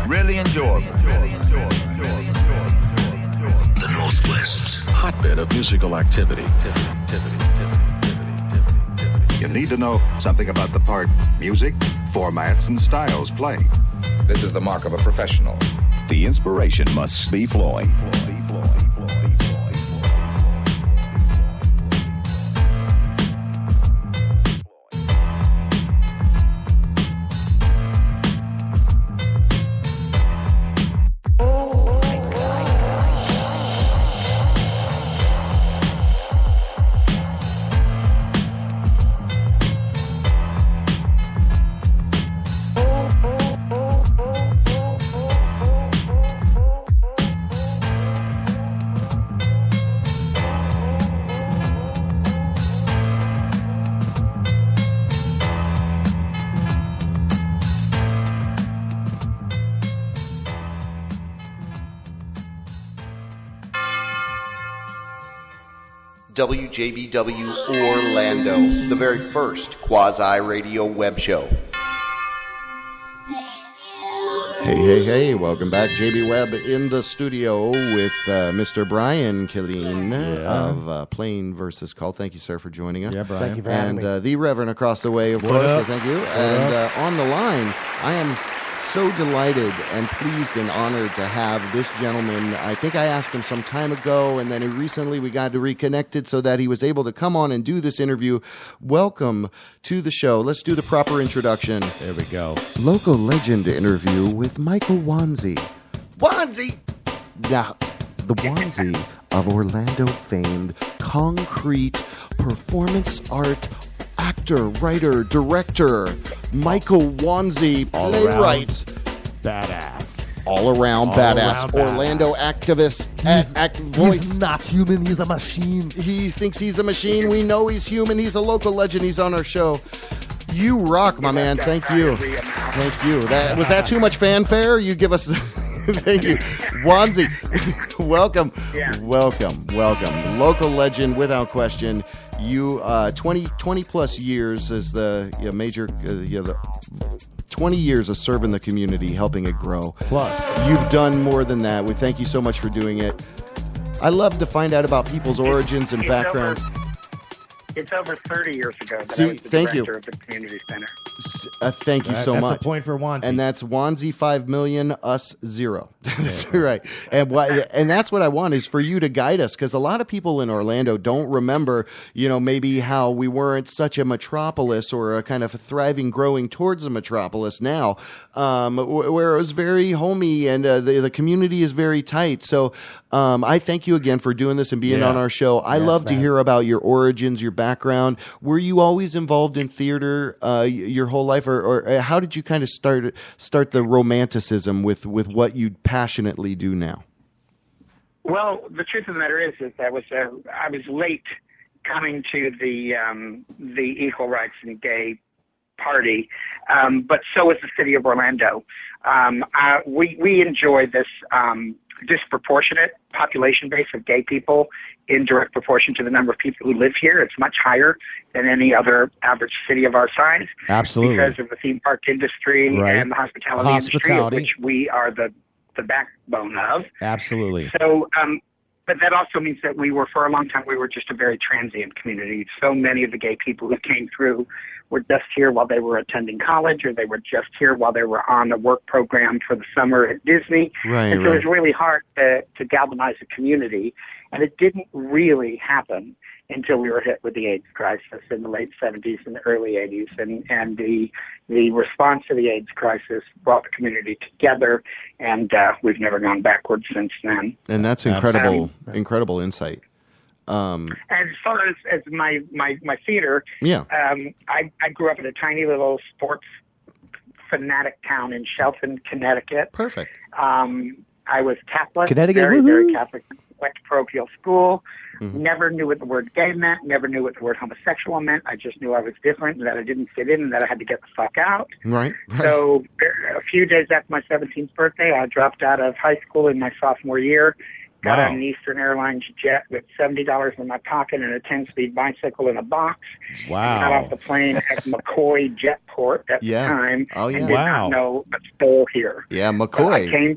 Really enjoyable. The Northwest. Hotbed of musical activity. You need to know something about the part music, formats, and styles play. This is the mark of a professional. The inspiration must be flowing. WJBW Orlando, the very first quasi-radio web show. Hey, welcome back. JB Webb in the studio with Mr. Brian Killeen of Plain versus Cult. Thank you, sir, for joining us. Yeah, Brian. Thank you for having me. And the Reverend across the way, of What course, up? so thank you. And on the line, I am so delighted and pleased and honored to have this gentleman. I think I asked him some time ago, and then recently we got reconnected so that he was able to come on and do this interview. Welcome to the show. Let's do the proper introduction. There we go. Local legend interview with Michael Wanzi. Wanzi! Now, the Wanzi of Orlando famed concrete performance art actor, writer, director, Michael Wanzi, playwright. Badass. All around badass. Orlando activist. Voice. He's not human, he's a machine. He thinks he's a machine. We know he's human. He's a local legend. He's on our show. You rock, my man. Thank you. Thank you. Was that too much fanfare? You give us... Thank you. Wanzi, welcome. Yeah. Welcome. Local legend, without question. You, 20 plus years as the major, the 20 years of serving the community, helping it grow. Plus. You've done more than that. We thank you so much for doing it. I love to find out about people's origins and backgrounds. It's over 30 years ago that See, I was the thank you. director of the community center. Thank you so much. That's a point for Wanzi. And that's Wanzi 5 million, us 0. That's right. And that's what I want is for you to guide us, because a lot of people in Orlando don't remember, maybe how we weren't such a metropolis or a kind of a thriving, growing towards a metropolis now, where it was very homey and the community is very tight. So I thank you again for doing this and being on our show. I love to hear about your origins, your background. Were you always involved in theater your whole life, or how did you kind of start the romanticism with what you passionately do now? Well, the truth of the matter is I was late coming to the equal rights and gay party, but so was the city of Orlando. We enjoy this disproportionate population base of gay people in direct proportion to the number of people who live here. It's much higher than any other average city of our size. Absolutely. Because of the theme park industry and the hospitality industry, of which we are the backbone of. Absolutely. So, but that also means that for a long time, we were just a very transient community. So many of the gay people who came through were just here while they were attending college, or they were just here while they were on a work program for the summer at Disney. And so it was really hard to galvanize a community. And it didn't really happen until we were hit with the AIDS crisis in the late 70s and the early 80s. And the response to the AIDS crisis brought the community together, and we've never gone backwards since then. And that's incredible insight. As far as my theater, I grew up in a tiny little sports fanatic town in Shelton, Connecticut. Perfect. I was Catholic, Connecticut, very, woohoo. very Catholic. Went to parochial school. Mm-hmm. Never knew what the word gay meant. Never knew what the word homosexual meant. I just knew I was different, and that I didn't fit in, and that I had to get the fuck out. Right. So a few days after my 17th birthday, I dropped out of high school in my sophomore year got Wow. on an Eastern Airlines jet with $70 in my pocket and a 10-speed bicycle in a box. Wow. Got off the plane at McCoy Jetport at the time. Oh, yeah. And did Wow. not know a soul here. Yeah, But McCoy.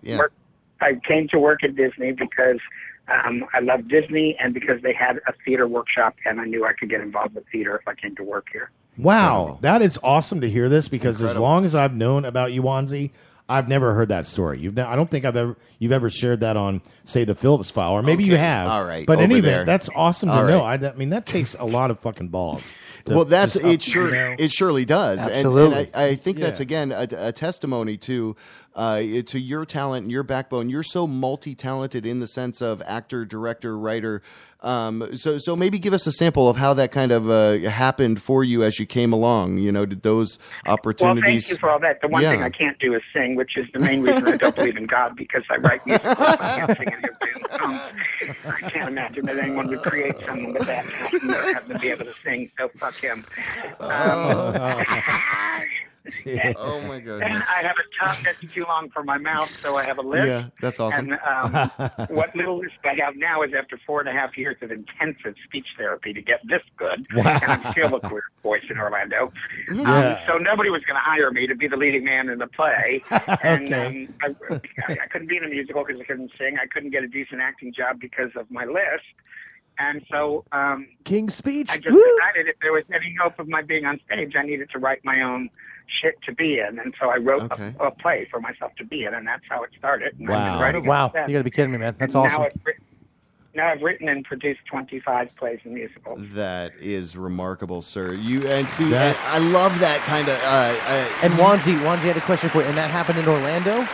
I came to work at Disney because I love Disney and because they had a theater workshop, and I knew I could get involved with theater if I came to work here. Wow, that is awesome to hear this because as Incredible. long as I've known about you, Wanzi, I've never heard that story. I don't think you've ever shared that on, say, the Phillips File, or maybe you Okay. have. All right. But in Over any there. event, that's awesome to All know. right. I mean, that takes a lot of fucking balls. Well, that's just it. you Sure, know? it surely does. Absolutely. And I think that's Yeah. again a testimony to your talent and your backbone. You're so multi-talented in the sense of actor, director, writer. So maybe give us a sample of how that kind of happened for you as you came along. You know, did those opportunities? Well, thank you for all that. The one thing I can't do is sing, which is the main reason I don't believe in God, because I write music. I can't sing any of his songs. I can't imagine that anyone would create someone with that talent and not have them be able to sing, so fuck him. Oh my And goodness! I have a tongue that's too long for my mouth, so I have a lisp. Yeah, that's awesome. And what little lisp I have now is after 4.5 years of intensive speech therapy to get this good. Wow. And I'm still a queer voice in Orlando. Yeah. So nobody was going to hire me to be the leading man in the play. And Okay. I couldn't be in a musical because I couldn't sing. I couldn't get a decent acting job because of my lisp. And so King's Speech. I just decided if there was any hope of my being on stage, I needed to write my own shit to be in. And so I wrote a play for myself to be in, and that's how it started. And I've been writing Wow. ever since. You got to be kidding me, man. That's And awesome. Now I've written and produced 25 plays and musicals. That is remarkable, sir. I love that kind of. And Wanzi had a question for you, and that happened in Orlando?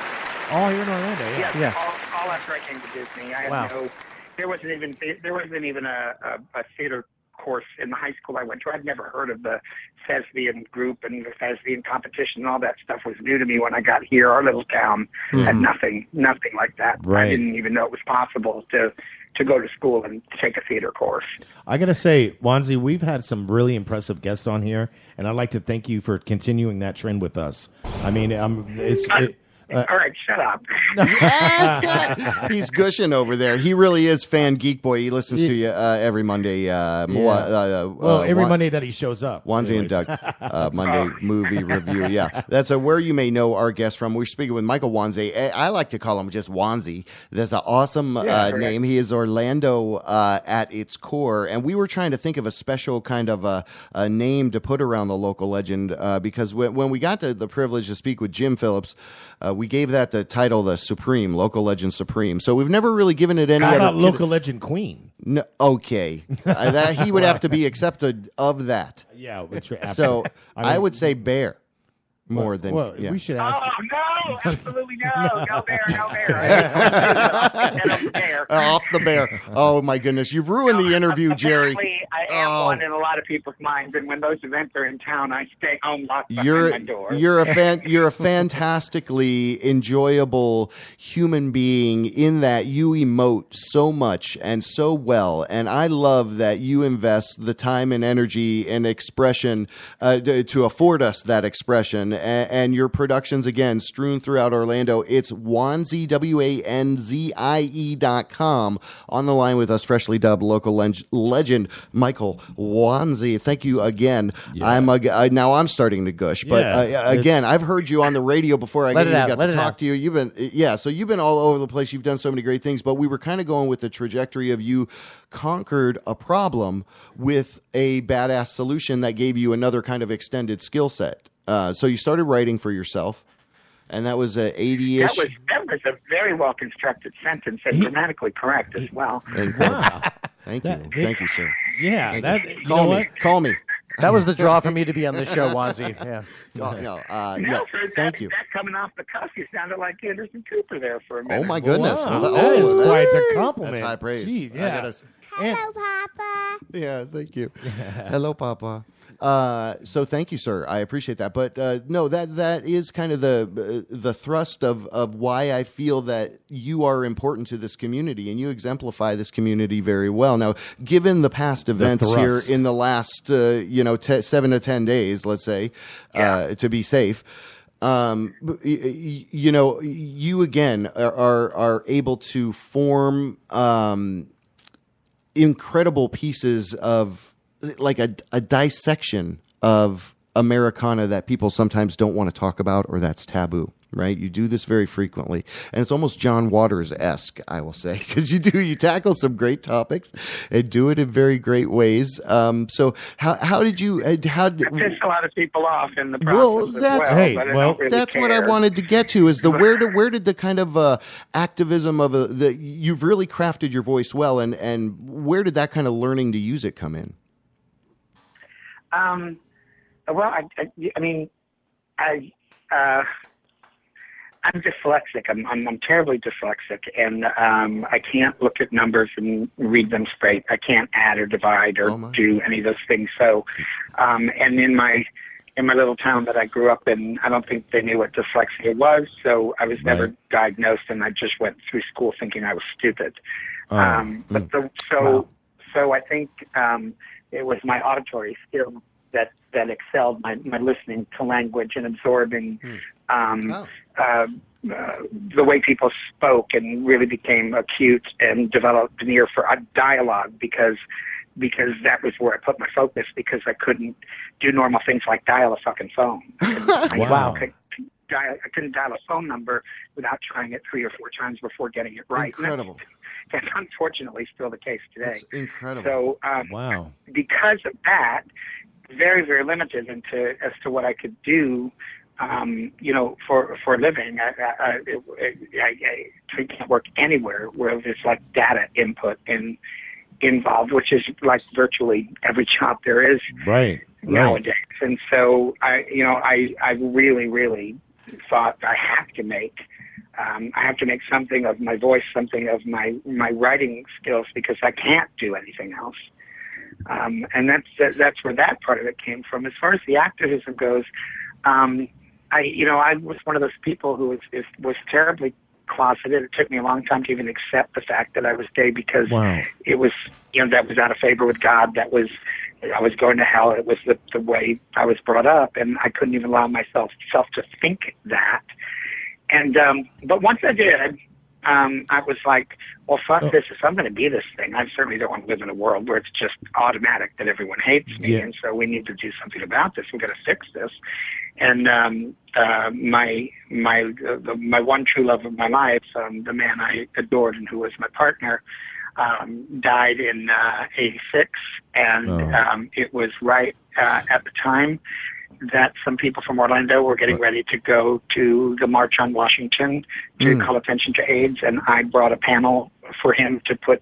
Oh, you're in Orlando, yeah. Yes, all after I came to Disney. I had Wow. there wasn't even a theater course in the high school I went to. I'd never heard of the thespian group and the thespian competition. All that stuff was new to me when I got here. Our little town had nothing like that. Right. I didn't even know it was possible to go to school and take a theater course. I got to say, Wanzi, we've had some really impressive guests on here, and I'd like to thank you for continuing that trend with us. I mean, All right, shut up. He's gushing over there. He really is fan geek boy. He listens to you every Monday. Every Monday that he shows up. Wanzi and Doug, Monday movie review. Yeah, that's where you may know our guest from. We're speaking with Michael Wanzi. I like to call him just Wanzi. That's an awesome name. He is Orlando at its core, and we were trying to think of a special kind of a name to put around the local legend because when we got the privilege to speak with Jim Phillips, we gave that the title, the Supreme, Local Legend Supreme. So we've never really given it any How other... about Local Legend Queen? No, okay. He would have to be accepted of that. Yeah. So I would say Bear more than... we should ask... Oh, no, absolutely no. No bear. Off the bear. Oh, my goodness. You've ruined the interview, Jerry. I am one in a lot of people's minds, and when those events are in town, I stay home locked behind my door. You're a fantastically enjoyable human being in that you emote so much and so well, and I love that you invest the time and energy and expression to afford us that expression, and your productions, again, strewn throughout Orlando. It's Wanzie, WANZIE.com. On the line with us, freshly dubbed local legend Michael Wanzi. Thank you again. Yeah. Now I'm starting to gush, but again, I've heard you on the radio before I even got to talk to you. You've been all over the place. You've done so many great things, but we were kind of going with the trajectory of you conquered a problem with a badass solution that gave you another kind of extended skill set. So you started writing for yourself, and that was 80-ish. That was a very well constructed sentence and grammatically correct as well. Wow. Thank you, sir. Yeah. Call me. That was the draw for me to be on this show, Wanzi. Yeah. Thank you. That coming off the cuff, you sounded like Anderson Cooper there for a minute. Oh, my goodness. Wow. That is quite the compliment. That's high praise. Jeez, yeah. Hello, Papa. Yeah, thank you. Hello, Papa. So thank you, sir. I appreciate that. But no, that is kind of the thrust of why I feel that you are important to this community, and you exemplify this community very well. Now, given the past events here in the last 7 to 10 days, let's say, to be safe. you know, you again are able to form incredible pieces of like a dissection of Americana that people sometimes don't want to talk about, or that's taboo. Right, you do this very frequently, and it's almost John Waters-esque, I will say, because you tackle some great topics and do it in very great ways. So how did you I pissed a lot of people off in the process that's what I wanted to get to is where did the kind of activism of you've really crafted your voice well, and where did that kind of learning to use it come in? Well, I mean, I'm dyslexic. I'm terribly dyslexic, and I can't look at numbers and read them straight. I can't add or divide or do any of those things. So, and in my little town that I grew up in, I don't think they knew what dyslexia was. So I was never diagnosed, and I just went through school thinking I was stupid. So I think it was my auditory skill that excelled my listening to language and absorbing the way people spoke, and really became acute and developed an ear for a dialogue because that was where I put my focus, because I couldn't do normal things like dial a fucking phone. I couldn't dial a phone number without trying it 3 or 4 times before getting it right. Incredible. That's unfortunately still the case today. That's incredible. So because of that, very, very limited as to what I could do, you know, for a living. I can't work anywhere where there's like data input involved, which is like virtually every job there is nowadays. And so I really, really thought I have to make something of my voice, something of my writing skills, because I can't do anything else. And that's where that part of it came from. As far as the activism goes, I was one of those people who was terribly closeted. It took me a long time to even accept the fact that I was gay, because it was, that was out of favor with God. I was going to hell. It was the way I was brought up, and I couldn't even allow myself to think that. And but once I did, I was like, well, fuck this. If I'm going to be this thing, I certainly don't want to live in a world where it's just automatic that everyone hates me. And so we need to do something about this. We've got to fix this. And my one true love of my life, the man I adored and who was my partner, died in '86. And it was right at the time that some people from Orlando were getting ready to go to the March on Washington to call attention to AIDS, and I brought a panel for him to put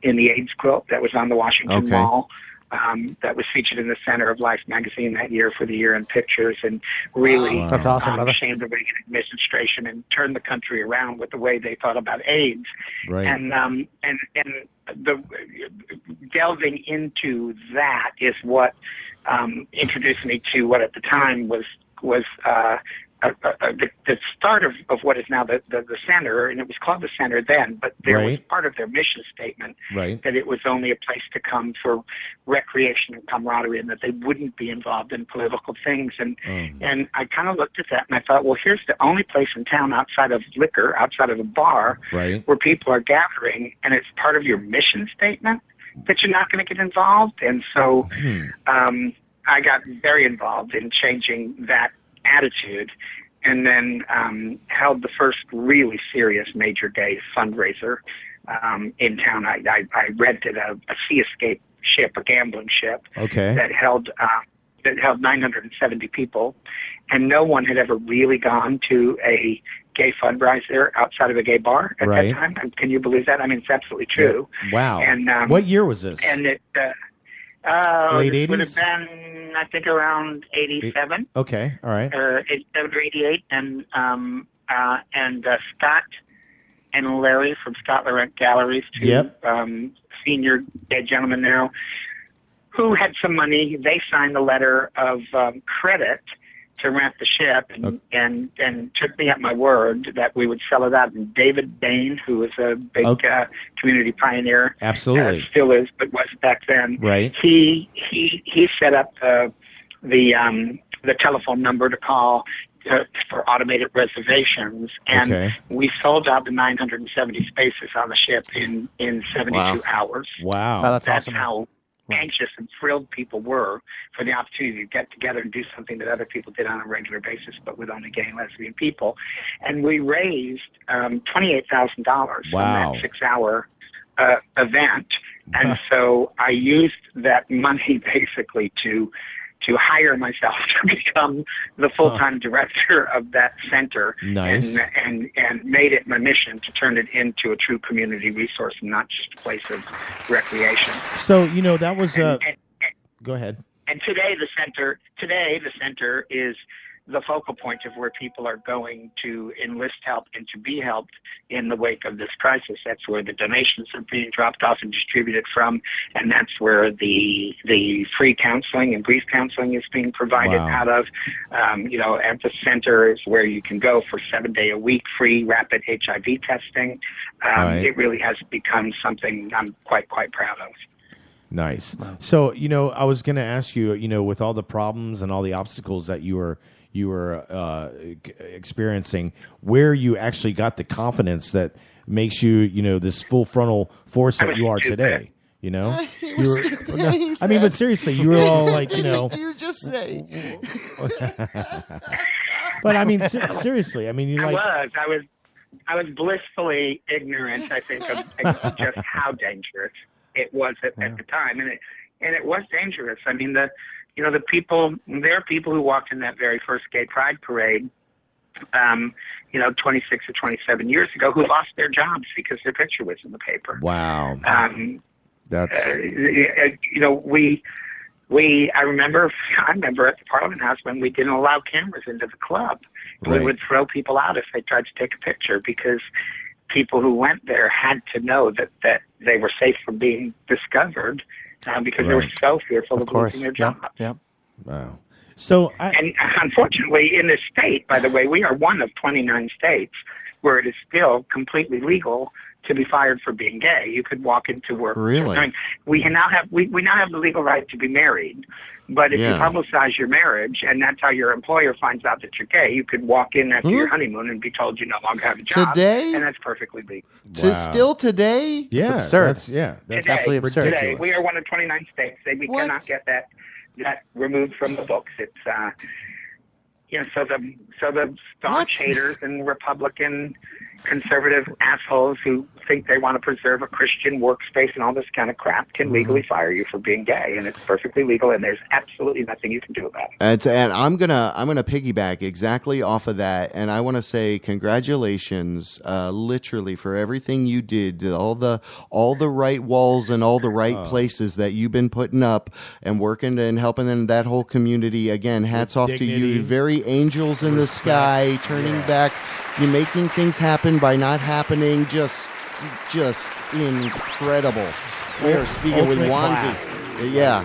in the AIDS quilt that was on the Washington Mall. That was featured in the Center of Life magazine that year for the year-end pictures, and really That's awesome, brother. shamed the Reagan administration and turned the country around with the way they thought about AIDS. And the delving into that is what introduced me to what at the time was the start of what is now the center, and it was called the center then, but there was part of their mission statement that it was only a place to come for recreation and camaraderie, and that they wouldn't be involved in political things. And I kind of looked at that and I thought, well, here's the only place in town outside of liquor, outside of a bar, where people are gathering, and it's part of your mission statement that you're not going to get involved. And so I got very involved in changing that attitude, and then held the first really serious major gay fundraiser in town. I rented a Sea Escape ship, a gambling ship, that held 970 people, and no one had ever really gone to a gay fundraiser outside of a gay bar at that time. Can you believe that? I mean, it's absolutely true. Wow. And what year was this? And it late 80s? Would have been, I think, around 87. Okay, all right. 87 or 88, and Scott and Larry from Scott Laurent Galleries, two senior gay gentlemen now, who had some money. They signed a letter of credit to rent the ship, and took me at my word that we would sell it out. And David Bain, who was a big community pioneer, absolutely still is, but was back then. He set up the telephone number to call for automated reservations, and we sold out the 970 spaces on the ship in 72 hours. Wow. That's awesome. How anxious and thrilled people were for the opportunity to get together and do something that other people did on a regular basis, but with only gay and lesbian people. And we raised $28,000 from that 6-hour event. And so I used that money basically to hire myself to become the full-time director of that center. Nice. And made it my mission to turn it into a true community resource and not just a place of recreation. So, that was... go ahead. And today the center is the focal point of where people are going to enlist help and to be helped in the wake of this crisis. That's where the donations are being dropped off and distributed from, and that's where the free counseling and brief counseling is being provided out of. At the center is where you can go for 7-day-a-week free rapid HIV testing. It really has become something I'm quite proud of. Nice. So, I was going to ask you, with all the problems and all the obstacles that you were experiencing, where you actually got the confidence that makes you, this full frontal force that you are today. But seriously, you were all like, What did you just say? But I mean, seriously, I mean, I was blissfully ignorant, I think, of just how dangerous it was at the time, and it was dangerous. I mean, there are people who walked in that very first gay pride parade, 26 or 27 years ago, who lost their jobs because their picture was in the paper. Wow. That's I remember at the Parliament House when we didn't allow cameras into the club. We would throw people out if they tried to take a picture because people who went there had to know that they were safe from being discovered because they were so fearful of losing their jobs. Yep. Wow. So, and unfortunately, in this state, by the way, we are one of 29 states where it is still completely legal to be fired for being gay. You could walk into work. Really? I mean, we now have the legal right to be married, but if you publicize your marriage and that's how your employer finds out that you're gay, you could walk in after your honeymoon and be told you no longer have a job. Today? And that's perfectly legal. Still today? Yeah, it's absurd. That's absolutely absurd. Today, we are one of 29 states. We cannot get that removed from the books. It's so the staunch haters and Republican conservative assholes who think they want to preserve a Christian workspace and all this kind of crap can legally fire you for being gay, and it's perfectly legal, and there's absolutely nothing you can do about it. And I'm gonna piggyback exactly off of that, and I want to say congratulations, literally, for everything you did, all the right walls and all the right places that you've been putting up and working and helping in that whole community. Again, hats off to you, very angels in the sky, turning back. You're making things happen by not happening. Just incredible. We are speaking with Wanzi. Yeah.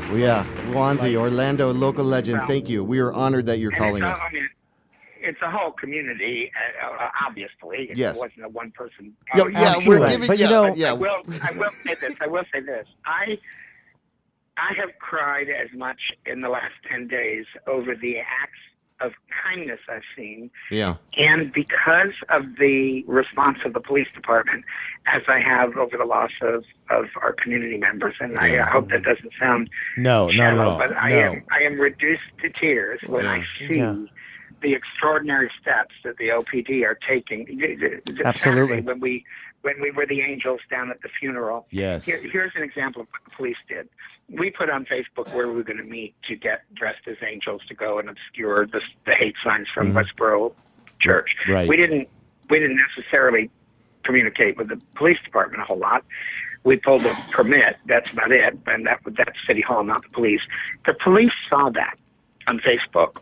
Wanzi, Orlando local legend. Thank you. We are honored that you're calling us. It's a whole community, obviously. Yes. It wasn't a one-person. We're giving. But I will say this. I have cried as much in the last 10 days over the acts of kindness I've seen. Yeah. And because of the response of the police department, as I have over the loss of our community members, and I hope that doesn't sound shallow, not at all. But I am reduced to tears when I see the extraordinary steps that the OPD are taking. Absolutely. When we were the angels down at the funeral. Yes. Here's an example of what the police did. We put on Facebook where we were going to meet to get dressed as angels to go and obscure the hate signs from Westboro Church. Right. We didn't necessarily communicate with the police department a whole lot. We pulled a permit. That's about it. And that's City Hall, not the police. The police saw that on Facebook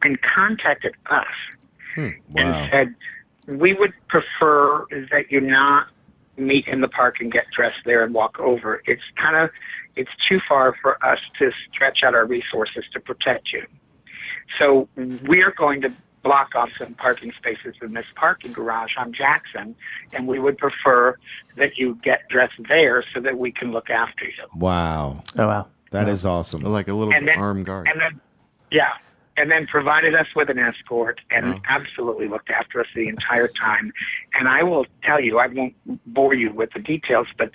and contacted us and said, we would prefer that you not meet in the park and get dressed there and walk over. It's too far for us to stretch out our resources to protect you. So we're going to block off some parking spaces in this parking garage on Jackson, and we would prefer that you get dressed there so that we can look after you. Wow. Oh, wow. That is awesome. Like a little armed guard. And then, yeah. and then provided us with an escort and absolutely looked after us the entire time. And I will tell you, I won't bore you with the details, but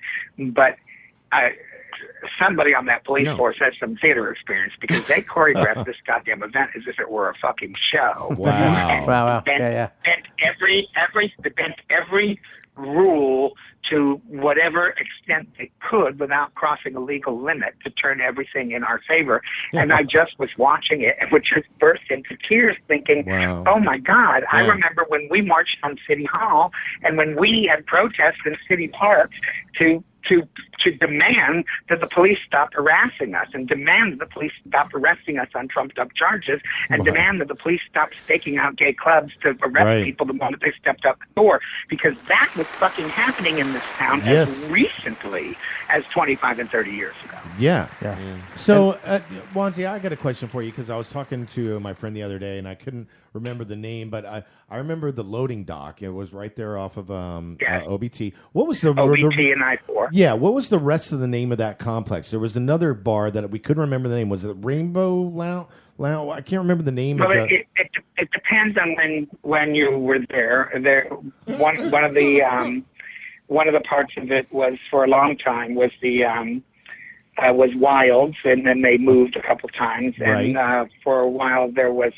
somebody on that police force has some theater experience because they choreographed this goddamn event as if it were a fucking show. Wow. Wow. Bent every rule to whatever extent they could without crossing a legal limit to turn everything in our favor. And I just was watching it and would just burst into tears thinking, oh my God, I remember when we marched on City Hall and when we had protests in city parks to demand that the police stop harassing us and demand that the police stop arresting us on trumped up charges and demand that the police stop staking out gay clubs to arrest people the moment they stepped up the door, because that was fucking happening in this town as recently as 25 and 30 years ago. Yeah. So, Wanzi, I got a question for you because I was talking to my friend the other day and I couldn't remember the name, but I remember the loading dock. It was right there off of OBT. What was the OBT and I-4? Yeah. What was the rest of the name of that complex? There was another bar that we couldn't remember the name. Was it Rainbow Lounge? I can't remember the name. Well, it depends on when you were there. One of the parts of it was for a long time was the was Wilds, and then they moved a couple times. And for a while there was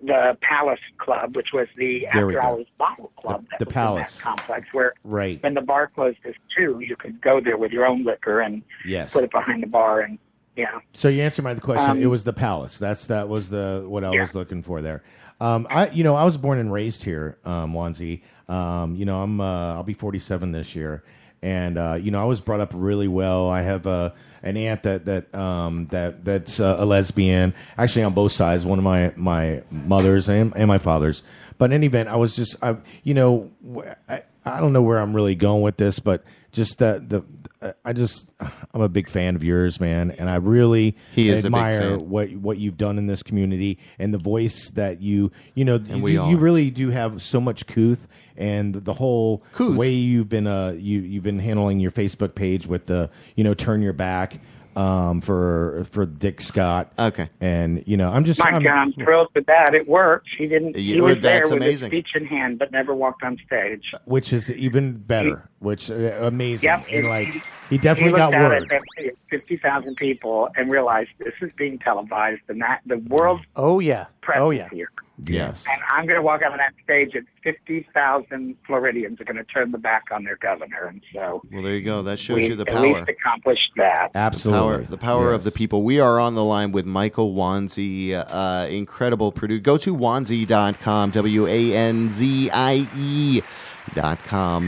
the Palace Club, which was the after-hours bottle club. The Palace in that complex, where when the bar closed at 2, you could go there with your own liquor and put it behind the bar and. Yeah. So you answered my question. It was the Palace. That was what I was looking for there. I was born and raised here, Wanzi. I'll be 47 this year, and I was brought up really well. I have an aunt that's a lesbian, actually on both sides, one of my mother's and my father's. But in any event, I was just I don't know where I'm really going with this, but just I'm a big fan of yours, man, and I really admire what you've done in this community and the voice that you really do have so much couth, and the whole way you've been handling your Facebook page with the turn your back for Dick Scott. Okay. And I'm thrilled with that. It worked. He didn't. He was there with his amazing. speech in hand, but never walked on stage. Which is even better. Amazing. Yep. And he definitely got word. 50,000 people and realized this is being televised, and that the world's presence here. Yes. And I'm going to walk out on that stage and 50,000 Floridians are going to turn the back on their governor. And so, well, there you go. That shows you the power. At least accomplished that. Absolutely. The power of the people. We are on the line with Michael Wanzi, incredible producer. Go to wanzie.com, WANZIE.com.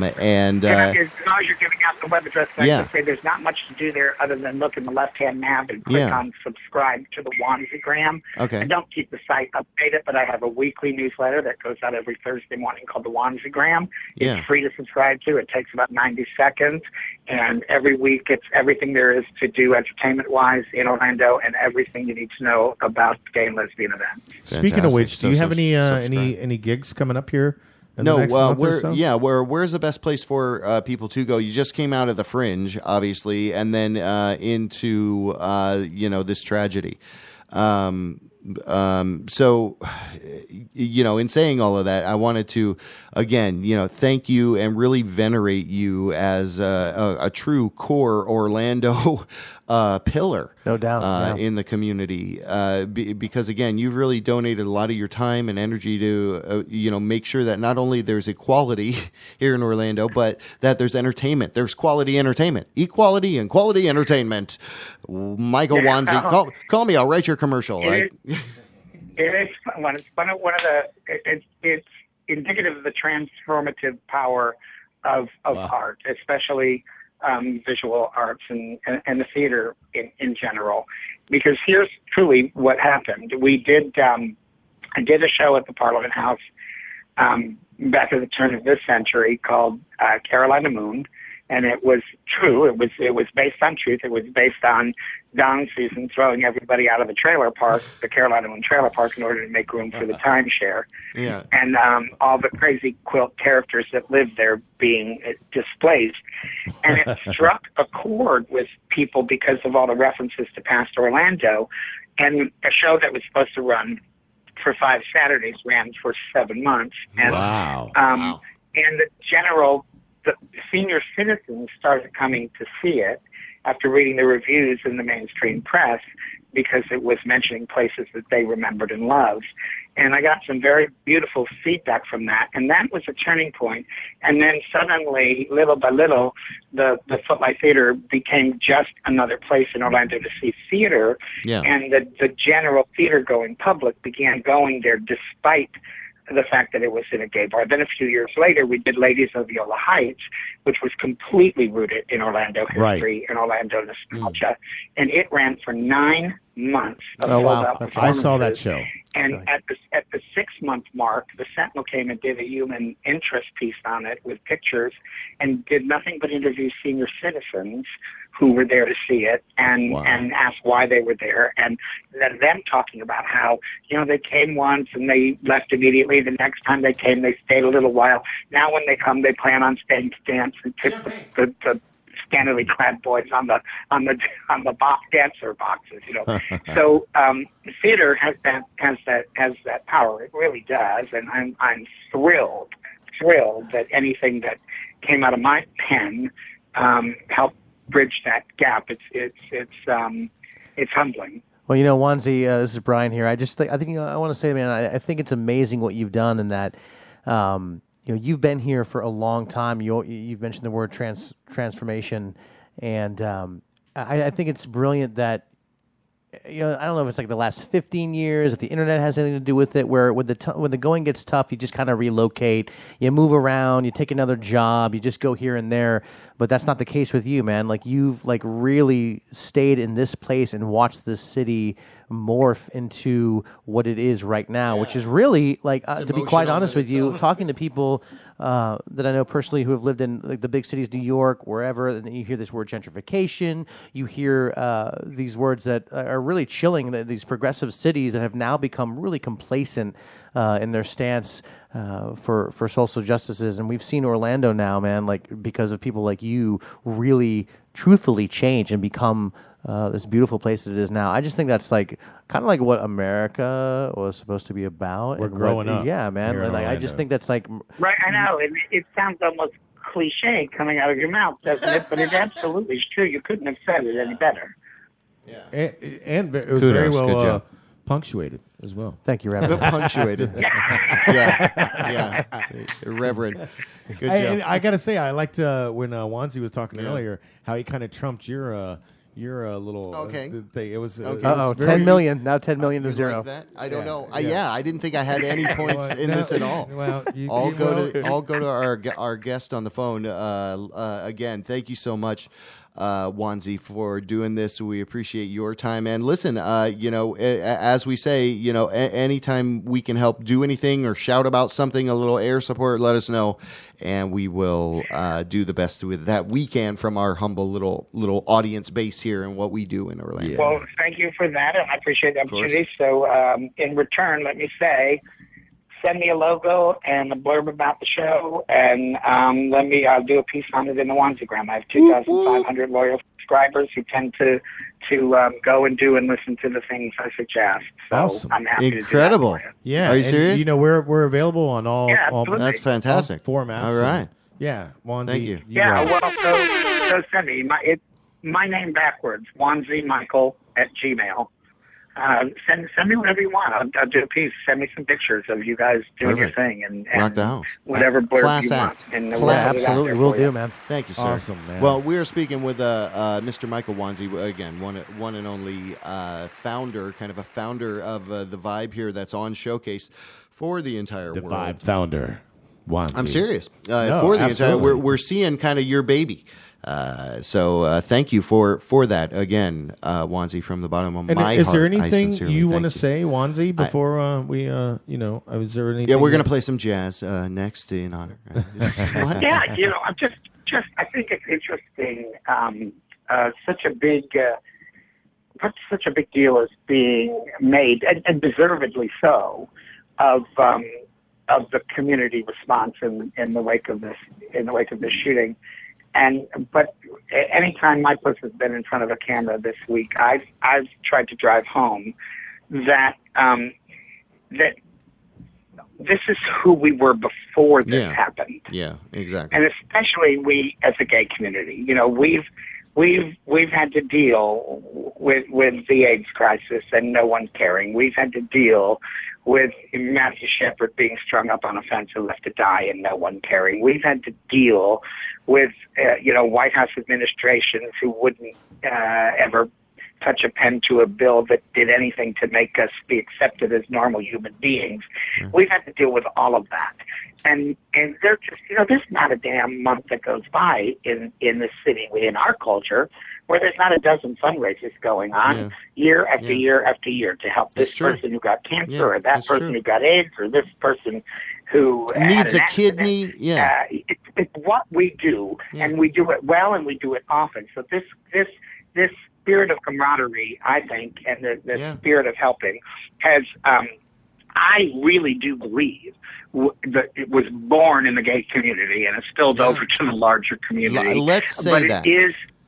And as long as you're giving out the web address, I can say there's not much to do there other than look in the left-hand nav and click on subscribe to the Wanzigram. Okay. I don't keep the site updated, but I have a weekly newsletter that goes out every Thursday morning called the Wanzigram. It's free to subscribe to. It takes about 90 seconds, and every week it's everything there is to do entertainment-wise in Orlando and everything you need to know about gay and lesbian events. Speaking of which, do you have any gigs coming up here? Where's the best place for people to go? You just came out of the Fringe, obviously, and then into this tragedy. So, in saying all of that, I wanted to, again, thank you and really venerate you as a true core Orlando pillar. No doubt. In the community. Because, again, you've really donated a lot of your time and energy to, make sure that not only there's equality here in Orlando, but that there's entertainment. There's quality entertainment. Equality and quality entertainment. Michael Wanzi, call me. I'll write your commercial. It is fun. It's indicative of the transformative power of art, especially visual arts and the theater in general. Because here's truly what happened. We did I did a show at the Parliament House back at the turn of this century called Carolina Moon. And it was true. It was based on truth. It was based on Don Season throwing everybody out of the trailer park, the Carolina Moon trailer park, in order to make room for the timeshare. Yeah. And all the crazy quilt characters that lived there being displaced. And it struck a chord with people because of all the references to past Orlando. And a show that was supposed to run for 5 Saturdays ran for 7 months. And, Wow. And the senior citizens started coming to see it after reading the reviews in the mainstream press, because it was mentioning places that they remembered and loved. And I got some very beautiful feedback from that, and that was a turning point. And then suddenly, little by little, the Footlight Theater became just another place in Orlando to see theater, and the general theater-going public began going there despite the fact that it was in a gay bar. Then a few years later, we did Ladies of Viola Heights, which was completely rooted in Orlando history and Orlando nostalgia. And it ran for 9 months of sold-out I saw that show. And at the 6-month mark, the Sentinel came and did a human interest piece on it with pictures and did nothing but interview senior citizens who were there to see it and asked why they were there, and then them talking about how, they came once and they left immediately. The next time they came, they stayed a little while. Now when they come, they plan on staying to dance and tip the scantily clad boys on the box dancer boxes, So theater has that power. It really does, and I'm thrilled that anything that came out of my pen helped bridge that gap. It's humbling. Well, Wanzi, this is Brian here. I want to say, man, I think it's amazing what you've done, and that you've been here for a long time. You've mentioned the word transformation, and I think it's brilliant that I don't know if it's like the last 15 years, if the internet has anything to do with it, where when the going gets tough, you just kind of relocate, you move around, you take another job, you just go here and there. But that's not the case with you, man. Like, you've really stayed in this place and watched this city morph into what it is right now, which is really, to be quite honest with you, talking to people that I know personally who have lived in the big cities, New York, wherever, and you hear this word gentrification, you hear these words that are really chilling, these progressive cities that have now become really complacent in their stance for social justices. And we've seen Orlando now, man, because of people like you, really truthfully change and become this beautiful place that it is now. I just think that's kind of like what America was supposed to be about. We're growing up. Yeah, man. I just think that's right. I know it sounds almost cliche coming out of your mouth, doesn't it? But it absolutely is true. You couldn't have said it any better. Yeah, and it was very well punctuated as well. Thank you, Reverend. Punctuated. yeah. Reverend. Good job. And I got to say, I liked when Wanzi was talking earlier how he kind of trumped your little thing. It was 10 million. Now 10 million to 0. Like that? I don't know. I didn't think I had any points in this at all. Well, I'll go to our guest on the phone again. Thank you so much, Wanzi, for doing this. We appreciate your time. And listen, as we say, anytime we can help do anything or shout about something, a little air support, let us know, and we will do the best with that we can from our humble little audience base here and what we do in Orlando. Well, thank you for that, and I appreciate the opportunity. So, in return, let me say, send me a logo and a blurb about the show, and I'll do a piece on it in the Wanzigram. I have 2,500 loyal subscribers who tend to go and do and listen to the things I suggest. So awesome. I'm happy Incredible. to do that for you. Yeah. Are you serious? We're available on all that's fantastic. All formats. All right. Wanzi. Thank you. So send me my name backwards, Wanzi Michael @gmail. Send me whatever you want. I'll do a piece. Send me some pictures of you guys doing your thing and rock the house. Whatever blurb Class you act. want. And absolutely, we'll do, man. Thank you, sir. Awesome, man. Well, we're speaking with Mr. Michael Wanzi, again, one and only founder, kind of a founder of the Vibe here that's on Showcase for the entire world. The Vibe founder, Wanzi. I'm serious. For the entire, we're seeing kind of your baby. So thank you for that again, Wanzi, from the bottom of my heart. Is there anything you want to you. say, Wanzi, before we, is there anything? Yeah, we're going to play some jazz next in honor. What? Yeah, I'm just I think it's interesting. Such a big deal is being made, and deservedly so, of the community response in the wake of this shooting. But anytime my puss has been in front of a camera this week, I've tried to drive home that that this is who we were before this happened. Yeah, exactly. And especially we as a gay community, you know, we've had to deal with the AIDS crisis and no one caring. We've had to deal with Matthew Shepard being strung up on a fence and left to die and no one caring. We've had to deal with, White House administrations who wouldn't ever touch a pen to a bill that did anything to make us be accepted as normal human beings. We've had to deal with all of that. And they're just, there's not a damn month that goes by in the city, in our culture, where there's not a dozen fundraisers going on year after year after year to help this person who got cancer or that person who got AIDS or this person who needs a kidney. It's what we do, and we do it well, and we do it often. So this spirit of camaraderie, I think, and the spirit of helping has, I really do believe that it was born in the gay community and it spilled over to the larger community. Let's say but that.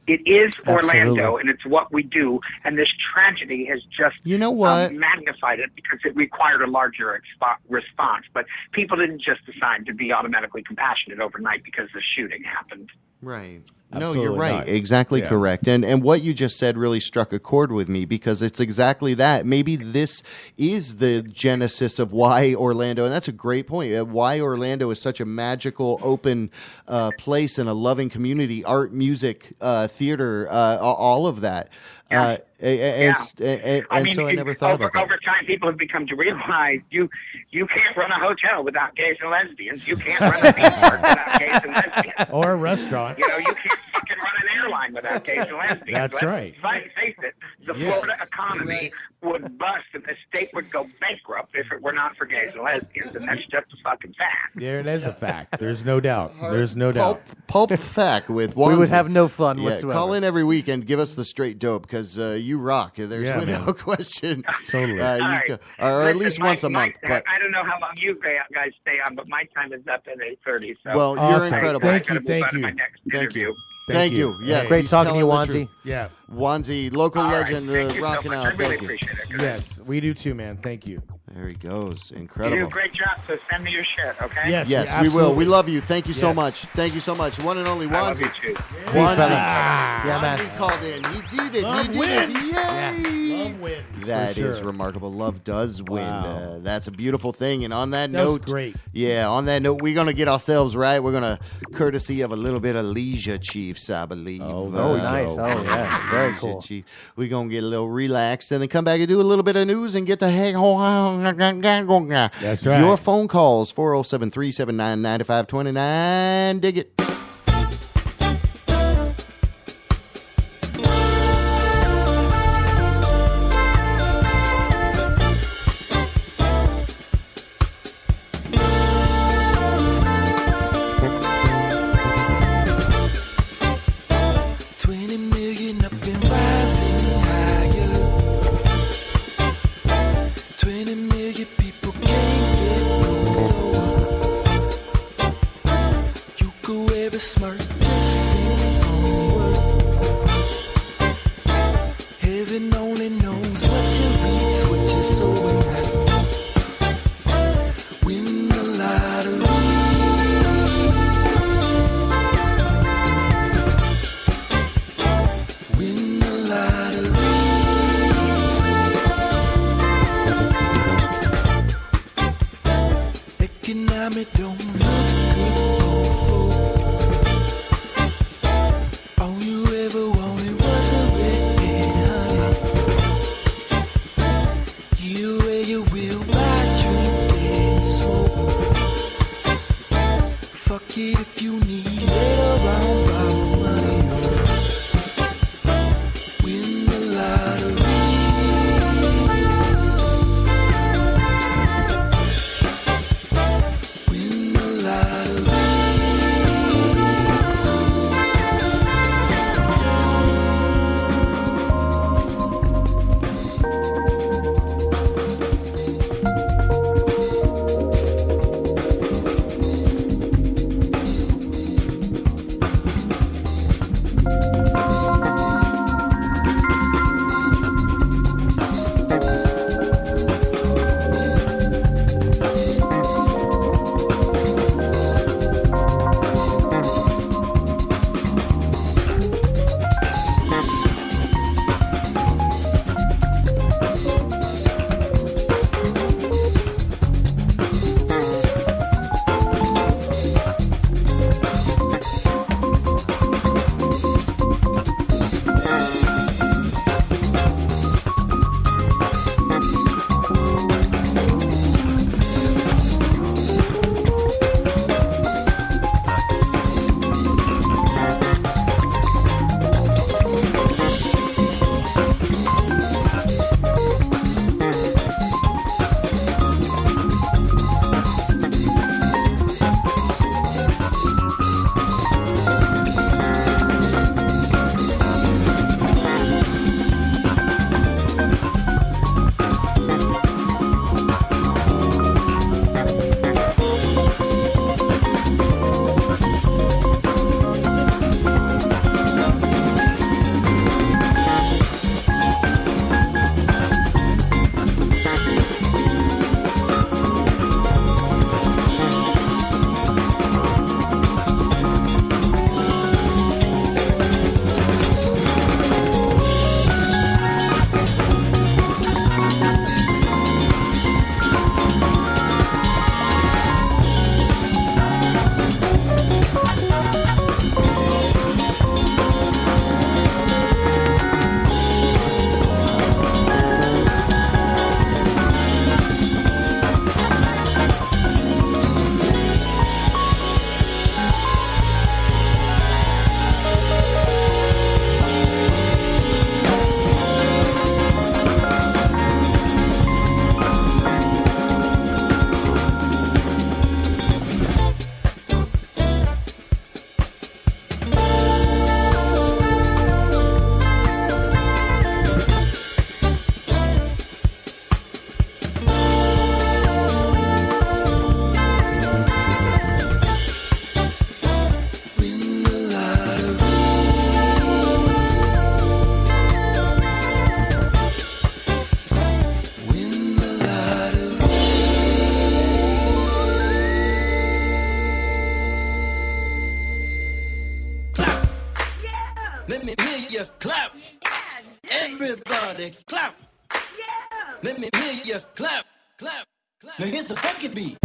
It is Orlando, Absolutely. and it's what we do. And this tragedy has just magnified it because it required a larger response. But people didn't just decide to be automatically compassionate overnight because the shooting happened. Right. Absolutely no, you're right. not. Exactly Yeah. correct. And what you just said really struck a chord with me because it's exactly that. Maybe this is the genesis of why Orlando, and that's a great point, why Orlando is such a magical, open place and a loving community, art, music, theater, all of that. Yeah. So I never thought about that. Over time, people have become to realize you can't run a hotel without gays and lesbians. You can't run a theme park without gays and lesbians. Or a restaurant. You can't fucking run an airline without gays and lesbians. That's right. Let's face it, the Florida economy would bust and the state would go bankrupt if it were not for gays and lesbians, and that's just a fucking fact. There it is a fact. There's no doubt. There's no doubt. Pulp fact with We would Wanzi. have no fun whatsoever. Call in every week and give us the straight dope because you rock. There's Yeah, without man. question. Totally. Or at Listen, least once a month. But I don't know how long you guys stay on, but my time is up at 8:30. So well, you're Awesome. incredible. Thank you. I gotta move on to my Thank next Thank interview. you. Thank you. Yes, Great he's talking to you, telling the Wanzi. truth. Yeah. Wanzi, local All right, legend, thank you so rocking much. out. I really Thank you. appreciate it. Yes, we do too, man. Thank you. There he goes. You do Incredible. a great job, so send me your shit, okay? Yes, Yes, we absolutely. will. We love you. Thank you so Yes. much. Thank you so much. One and only I love Wanzi. you too. Wanzi. Yeah, man. Wanzi called in. He did it. Love he did wins. it. Yay. Love wins. That for is sure. remarkable. Love does win. Wow. That's a beautiful thing. And on that That was note, great. Yeah, on that note, we're going to get ourselves right. We're going to courtesy of a little bit of Leisure Chiefs, I believe. Oh, nice. Oh, yeah. Very Leisure cool. Chief. We're going to get a little relaxed and then come back and do a little bit of news and get the heck on. That's right. Your phone calls, 407-379-9529. Dig it. Go every Let me hear you clap. Everybody clap. Let me hear you clap, clap, clap. Now here's the funky beat.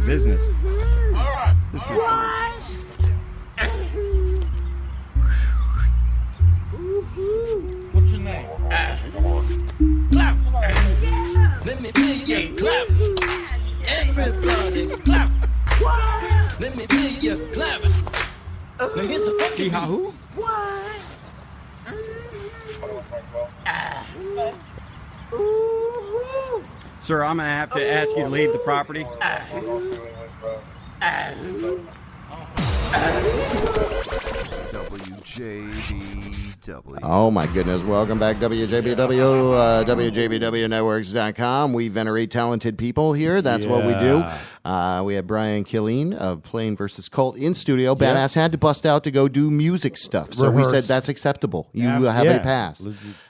business. What's your name? Clap. Let me hear you clap. Everybody clap. Let me hear you clap. Now here's the funky who? Sir, I'm going to have to ask you to leave the property. WJBW. Oh my goodness. Welcome back, WJBW, WJBWnetworks.com. We venerate talented people here. That's what we do. We have Brian Killeen of Plain vs. Cult in studio. Badass had to bust out to go do music stuff. So we said that's acceptable. You have a pass.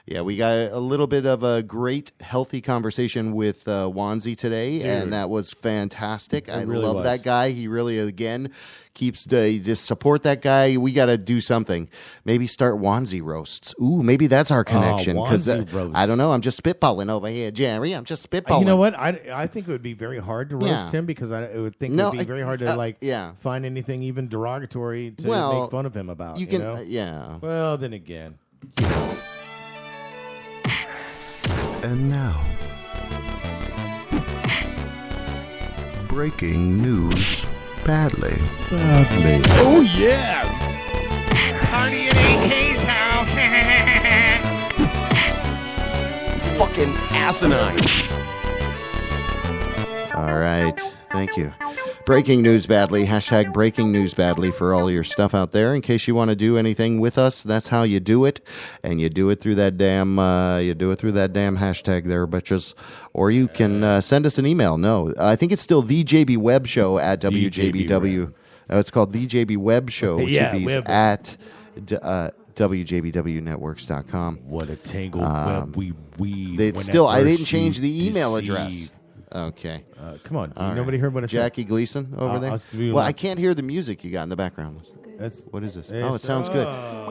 Yeah, we got a little bit of a great, healthy conversation with Wanzi today, and that was fantastic. I really love was. that guy. He really, again, keeps just support that guy. We got to do something. Maybe start Wanzi roasts. Ooh, maybe that's our connection. Wanzi roasts. I don't know. I'm just spitballing over here, Jerry. I'm just spitballing. You know what? I think it would be very hard to roast him because I would think it would be very hard to find anything even derogatory to make fun of him about. You can, know? Well, then again. And now, breaking news badly. Oh, yes! Party at AK's house. Fucking asinine. All right. Thank you. Breaking news badly. Hashtag breaking news badly for all your stuff out there. In case you want to do anything with us, that's how you do it. And you do it through that damn hashtag there, bitches. Or you can send us an email. No, I think it's still the JB Web Show at WJBW. It's called the JB Web Show, which is at WJBWnetworks.com. What a tangled web we I didn't change the email address. Okay. Come on. All Nobody heard what I said. Jackie Gleason over there? Well, I can't hear the music you got in the background. What is this? Oh, it sounds good.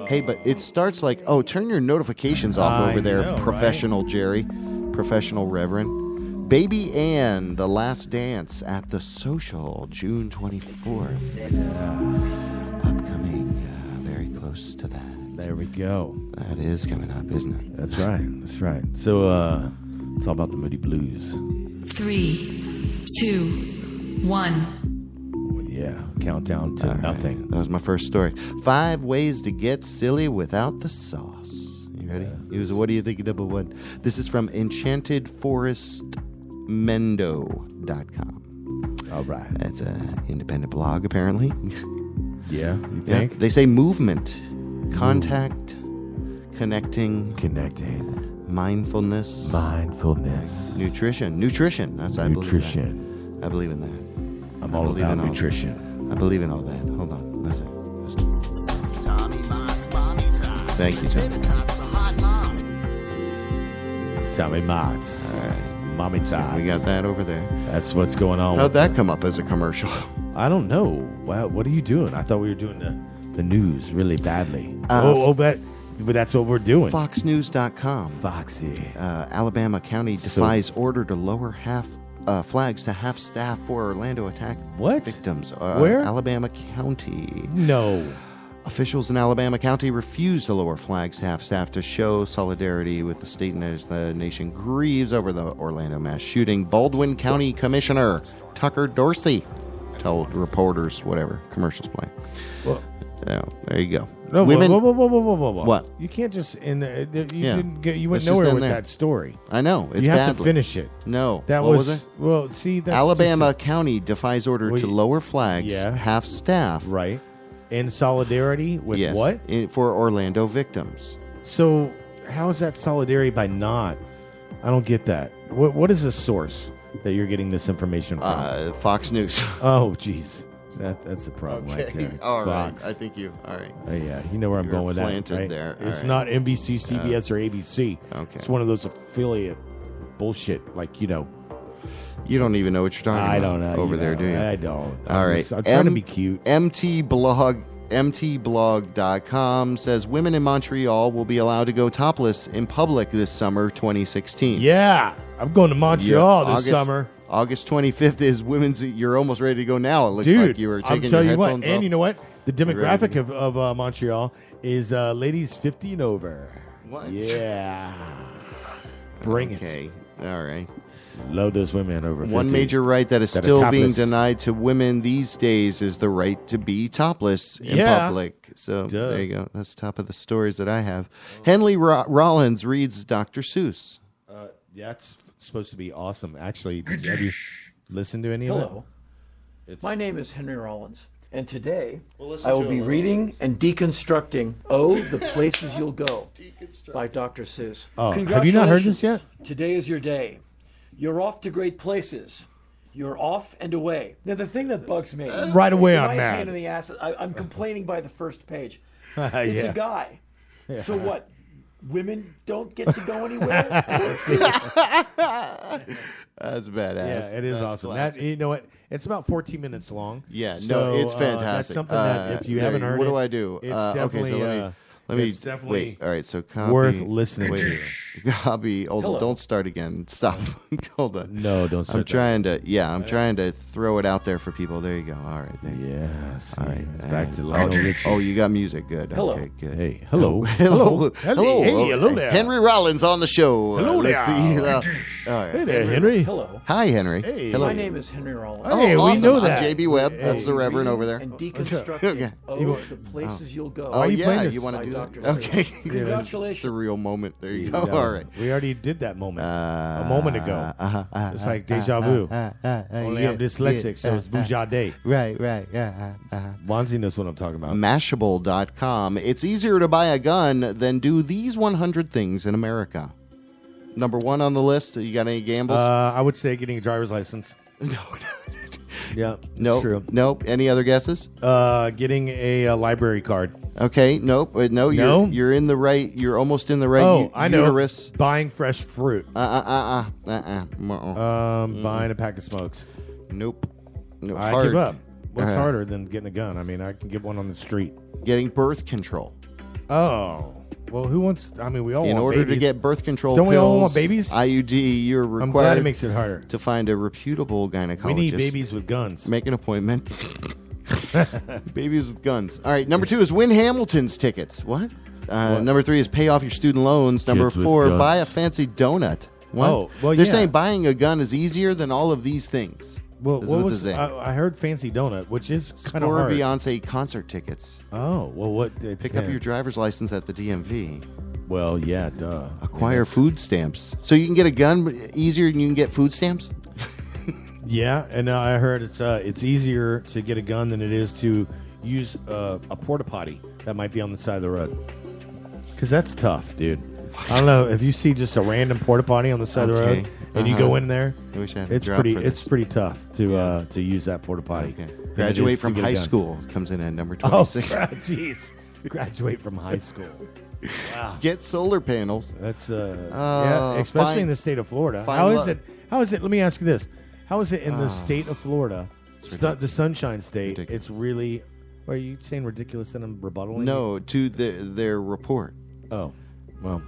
Hey, but it starts like, turn your notifications off over there, professional Jerry, professional Reverend. Baby Ann, The Last Dance at the Social, June 24th. Upcoming, very close to that. There we go. That is coming up, isn't it? That's right. That's right. So, it's all about the Moody Blues. 3, 2, 1. Well, yeah, countdown to nothing. That was my first story. 5 ways to get silly without the sauce. You ready? What do you think of number one? This is from enchantedforestmendo.com. All right. That's an independent blog, apparently. Yeah, you think? Yeah. They say movement, contact, connecting. Mindfulness. Nutrition. That's I believe in that. I believe in that. I'm all about nutrition. I believe in all that. Hold on. Listen. Thank you, Tommy. Tommy Motts. All right. Mommy Tots. We got that over there. That's what's going on. How'd that come up as a commercial? I don't know. Wow, what are you doing? I thought we were doing the news really badly. But that's what we're doing. FoxNews.com. Foxy. Alabama County defies order to lower flags to half staff for Orlando attack victims. Where? Alabama County. No. Officials in Alabama County refuse to lower flags to half staff to show solidarity with the state as the nation grieves over the Orlando mass shooting. Baldwin County Commissioner Tucker Dorsey told reporters, whatever, commercials playing. Well, there you go. No, Women. Whoa. What? You can't just you went nowhere with that story. I know. It's you have badly. to finish it. No. That what was it? Well, see, that's Alabama County defies order to lower flags, half staff. Right. In solidarity with what? For Orlando victims. So how is that solidarity by not? I don't get that. What is the source that you're getting this information from? Fox News. Oh, jeez. That's the problem right there. All Fox. right. I think you. All right. Yeah, you know where I'm going with that. Right? There. It's not NBC, CBS, or ABC. Okay. It's one of those affiliate bullshit. Like, you don't even know what you're talking about. I don't know. Over there, do you? I don't. All right. I'm trying to be cute. MTblog.com says women in Montreal will be allowed to go topless in public this summer 2016. Yeah. I'm going to Montreal this summer. August 25th is women's. You're almost ready to go now. It looks Dude, like you were taking your headphones headphones off. And you know what? The demographic of Montreal is ladies 50 and over. What? Yeah. Bring it. Okay. All right. Love those women over 50. One major right that is still being denied to women these days is the right to be topless in public. So there you go. That's top of the stories that I have. Henley Rollins reads Dr. Seuss. That's supposed to be awesome. Actually, have you listened to any of it? Hello. My name is Henry Rollins, and today I will be reading and deconstructing Oh, the Places You'll Go by Dr. Seuss. Oh, have you not heard this yet? Today is your day. You're off to great places. You're off and away. Now, the thing that bugs me... Right away, I'm pain mad. in the ass. I'm complaining by the first page. Yeah. It's a guy. Yeah. So what? women don't get to go anywhere. That's badass. Yeah, it is awesome. That, you know what? It's about 14 minutes long. Yeah, so, no, it's fantastic. That's something that if you haven't heard what it, do I do? It's definitely, okay, so let me it's definitely wait. All right, so copy, worth listening to. Copy. Hold on, don't start again. Stop. Hold on. No, don't start. I'm trying to throw it out there for people. There you go. All right. There you go. All right. Back to Lionel Richie. Oh, you got music. Good. Hello. Okay, good. Hey, hello. Hello. Hello. Hey, hello there. Henry Rollins on the show. Hello there. All right. Hey there, Henry. Hello. Hi, Henry. Hey. Hello. My name is Henry Rollins. Hey, awesome. we know that. I'm JB Webb. Hey, That's the Reverend over there. And deconstructing the places you'll go. Oh, you playing yeah. this? You want to By do Dr. that? Okay. Congratulations. It's a real moment. There you go. All right. We already did that moment a moment ago. It's like deja vu. Only I'm dyslexic, so it's Vujade. Right. Bonzi knows what I'm talking about. Mashable.com. It's easier to buy a gun than do these 100 things in America. Number 1 on the list. You got any gambles? I would say getting a driver's license. No. Yeah, Nope. true. Nope. Any other guesses? Getting a library card. Okay. Nope. No. You're in the right. You're almost in the right. Oh, I know. Uterus. Buying fresh fruit. Buying a pack of smokes. Nope. No. I Hard. give up. What's harder than getting a gun? I mean, I can get one on the street. Getting birth control. Oh. Well, who wants... I mean, we all in want order babies. to get birth control Don't pills, we all want babies? IUD, you're required I'm glad it makes it harder. to find a reputable gynecologist. We need babies with guns. Make an appointment. Babies with guns. All right, number 2 is win Hamilton's tickets. What? Number 3 is pay off your student loans. Number Kids with 4, guns. buy a fancy donut. What? Oh, well, They're yeah. saying buying a gun is easier than all of these things. Well, This is what what was... they're saying. I heard fancy donut, which is kind of Score hard. Beyonce concert tickets. Oh, well, what... Pick up your driver's license at the DMV. Well, yeah, duh. Acquire food stamps. So you can get a gun easier than you can get food stamps? Yeah, and I heard it's easier to get a gun than it is to use a porta potty that might be on the side of the road. Because that's tough, dude. I don't know if you see just a random porta potty on the side of the road and you go in there. I wish I had It's pretty tough to use that porta potty. Okay. Graduate from high school comes in at number Oh, 26. jeez. Graduate from high school. Wow. Get solar panels. That's yeah, especially in the state of Florida. How is it? Let me ask you this: how is it in the state of Florida, the Sunshine State? Ridiculous. It's really. Are you saying ridiculous that I'm rebuttaling? No, to their report. Oh, well.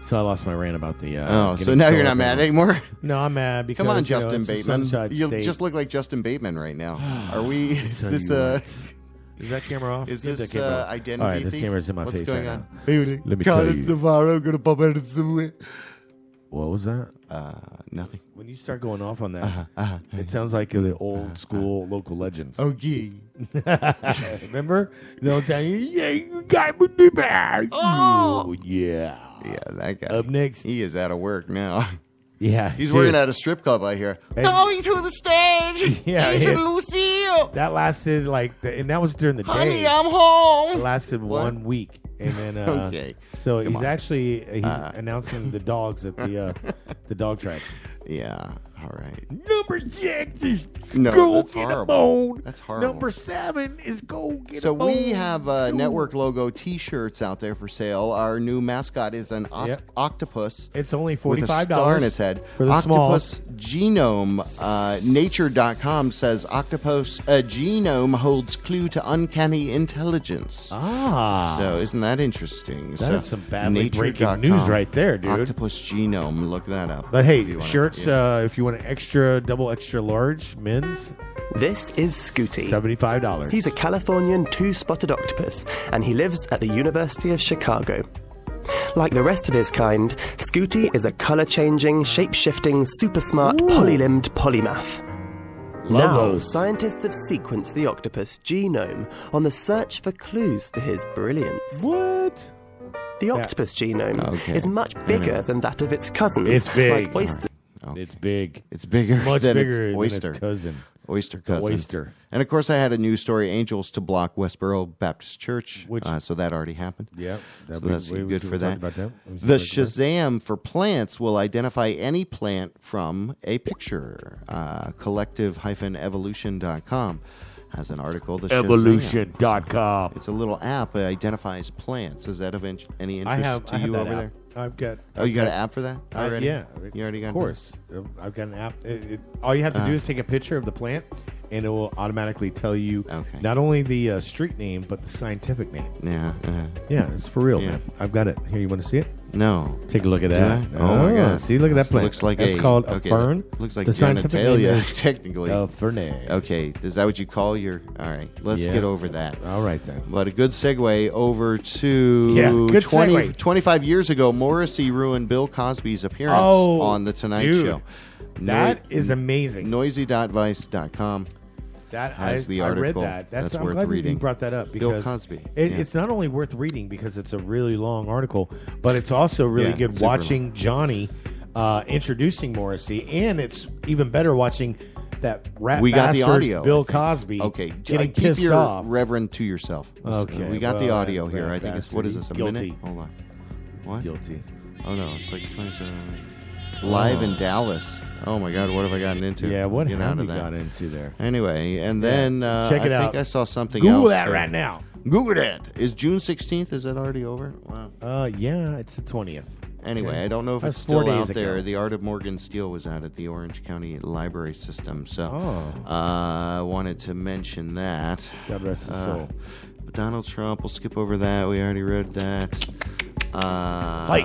So I lost my rant about the. So now you're not mad anymore? No, I'm mad because. Come on, it's Justin the Bateman. Sunshine You State. just look like Justin Bateman right now. Are we? Is tell this you what. Is that camera off? Is Get this that camera off. identity All right, this thief? camera's in my What's face going right on? now. Let me tell you. Tomorrow, gonna pop out of somewhere. What was that? Nothing. When you start going off on that, it sounds like the old school local legends. Okay. Remember? They'll tell you, yeah, you got me the bag. Oh, yeah. Yeah, that guy. Up next. He is out of work now. Yeah. He's he working is. at a strip club, I hear. And- Going to the stage. Yeah, He's yeah. in Lucille. That lasted and that was during the Honey, day. I'm home. It lasted What? 1 week. And then, Okay. So Come he's on. actually announcing the dogs at the dog track. Yeah. All right. Number 6 is No, go that's get horrible. a bone. That's horrible. Number 7 is go get So a bone. we have network logo T-shirts out there for sale. Our new mascot is an Yep. octopus. It's only with a $45 star in its head. for the Octopus genome. Nature.com says octopus genome holds clue to uncanny intelligence. Ah. So isn't that interesting? That So is some badly breaking nature.com, news right there, dude. Octopus genome. Look that up. But hey, if you wanna- shirts, yeah. if you want an double extra large men's, This is Scooty. $75. He's a Californian two-spotted octopus, and he lives at the University of Chicago. Like the rest of his kind, Scooty is a color-changing, shape-shifting, super-smart, polylimbed polymath. Love Now, those. scientists have sequenced the octopus genome on the search for clues to his brilliance. What? The octopus genome Okay. is much bigger than that of its cousins, It's big. like oyster. It's big. It's bigger Much than bigger its oyster. than its cousin. Oyster The cousin. oyster. And of course, I had a news story: Angels to block Westboro Baptist Church. Which- so that already happened. Yeah, So that's good for that. About that. The Shazam for plants will identify any plant from a picture. Collective-evolution.com. has an article. The Evolution.com. It's a little app that identifies plants. Is that of any interest to you that over app. there? I've got. Oh, you got an app for that already? Yeah, you already got. Of course, I've got an app. All you have to do is take a picture of the plant, and it will automatically tell you not only the street name but the scientific name. Yeah, yeah, it's for real, man. I've got it here. You want to see it? No. Take a look at that. Oh my God! See, look at that plant. Looks like that's called a fern. Looks like the scientific name is technically. A fernet. Okay, is that what you call your? All right, let's get over that. All right then. But a good segue over to good segue. 25 years ago, Morrissey ruined Bill Cosby's appearance on the Tonight Show. That is amazing. Noisy.vice.com. That has the I article. read that. I'm worth glad reading. you brought that up Bill because Cosby. It's not only worth reading because it's a really long article, but it's also really good watching Johnny introducing Morrissey, and it's even better watching that rat we got the bastard audio. Bill Cosby. Okay, getting keep pissed your off. Reverend to yourself. Okay, we got the audio here. that I think it's bastard, what is he's this? A guilty. minute? Hold on. What? Guilty. Oh no, it's like 27. Live in Dallas. Oh my God, what have I gotten into? Yeah, what Get have out we of that. got into there? Anyway, and then Check it I out. think I saw something Google else. that right now. Google that. Is June 16th? Is that already over? Wow. Yeah, it's the 20th. Anyway, Okay. I don't know if That's it's 4 still days out there. ago. The Art of Morgan Steele was out at the Orange County Library System, so I wanted to mention that. God rest his soul. Donald Trump, we'll skip over that. We already read that. I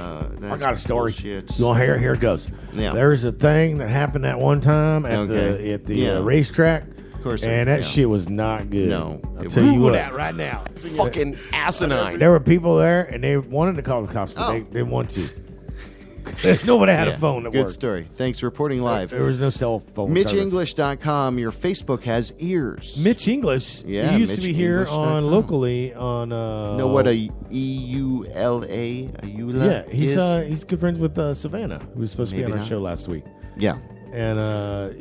got a story. Bullshit. Well, here it goes. Yeah. There's a thing that happened that one time at the racetrack. Of course. And that shit was not good. No. I'll tell you what. that right now. Fucking asinine. There were people there, and they wanted to call the cops, but they didn't want to. Nobody had a phone that Good worked. story. Thanks for reporting live. There was no cell phone MitchEnglish.com. Your Facebook has ears. Mitch English. Yeah, he used to be here MitchEnglish.com. locally on. Know what a EULA? A EULA Yeah, is? he's good friends with Savannah, who was supposed to be on our show last week. Yeah. And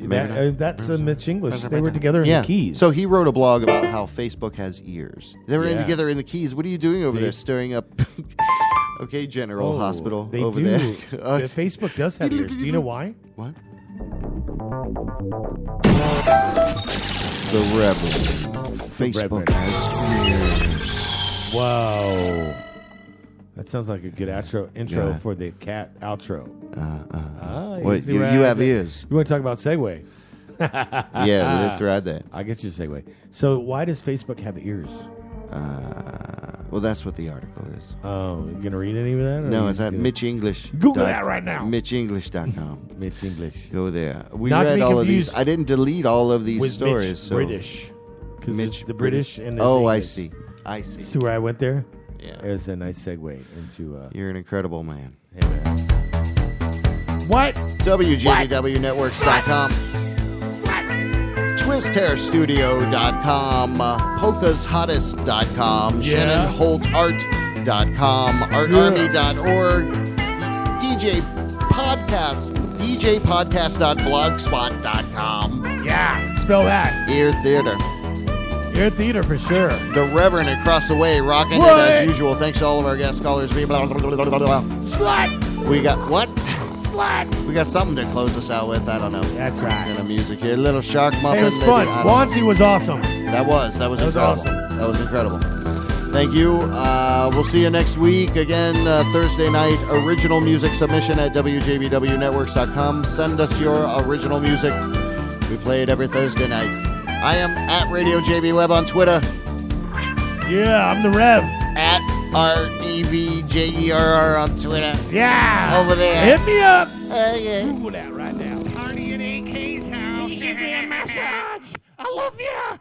Maybe not. that's Mitch English. They were together in the Keys. So he wrote a blog about how Facebook has ears. They were Yeah. together in the Keys. What are you doing over there, stirring up? Okay, General Hospital They over do. there. Facebook does have ears. Do you know why? What? The Rebel. Facebook Reverend. has ears. Whoa. That sounds like a good intro Yeah. for the cat outro. Wait, see you where I have am? ears. You want to talk about Segway? Yeah, let's ride that. I get you, Segway. So why does Facebook have ears? Well, that's what the article is. Oh, you going to read any of that? No, it's at Mitch English. Google that right now. MitchEnglish.com. Mitch English. Go there. We Not to read be all of these. confused I didn't delete all of these with stories. Mitch so British. Because Mitch the British and the Oh, I English. see. I see. See where I went there? Yeah. There's a nice segue into... You're an incredible man. Hey, man. What? WJBWnetworks.com. TwistHairStudio.com. PolkasHottest.com. Yeah. ShannonHoltArt.com. ArtArmy.org. DJ Podcast. DJPodcast.blogspot.com. Yeah, spell that. Ear Theater. Ear Theater for sure. The Reverend across the way, rocking What? it as usual. Thanks to all of our guest callers. Blah, blah, blah, blah, blah, blah. Slut! We got what? Slut! We got something to close us out with. I don't know. That's right. Kind of music here. Little Shark Muffin. Hey, it was maybe. fun. I don't know. Wansi was awesome. That was incredible. awesome. That was incredible. Thank you. We'll see you next week. Again, Thursday night, original music submission at WJBWnetworks.com. Send us your original music. We play it every Thursday night. I am at Radio JB Web on Twitter. Yeah, I'm the Rev. At REVJERR on Twitter. Yeah. Over there. Hit me up. Yeah. Google that right now. Party at AK's house. Give me a massage. I love you.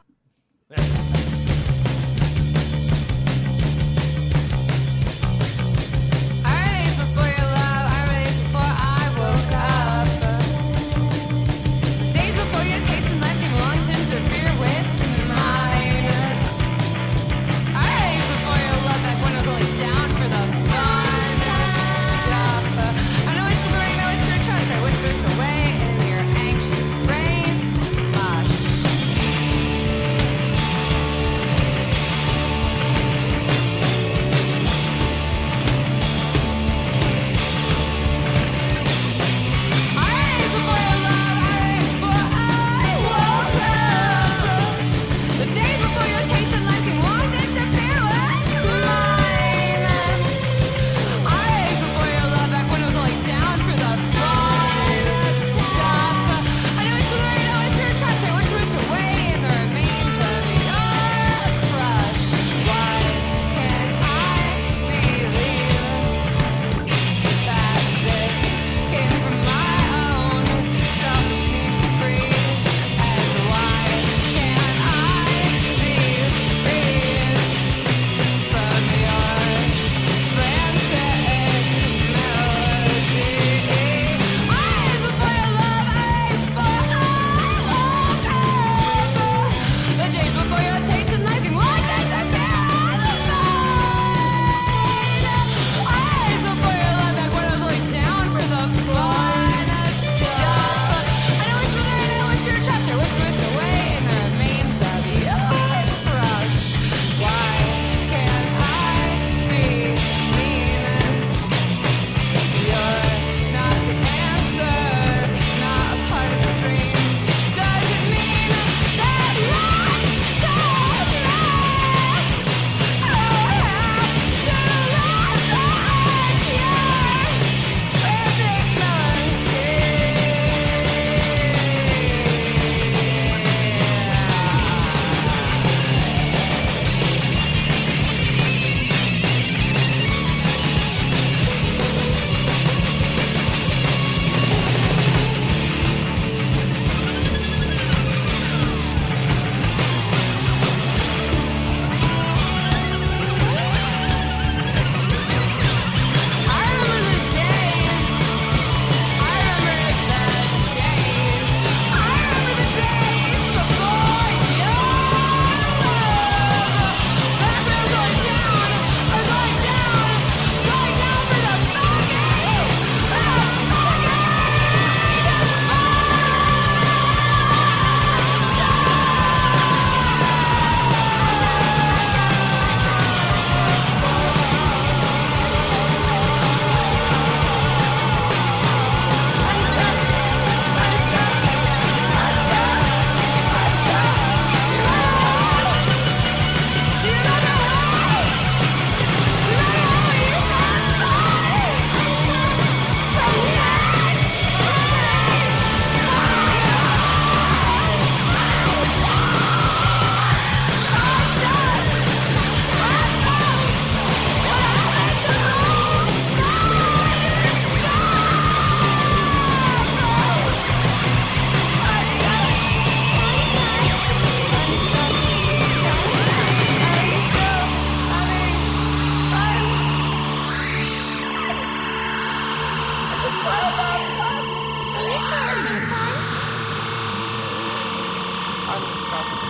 fun stuff.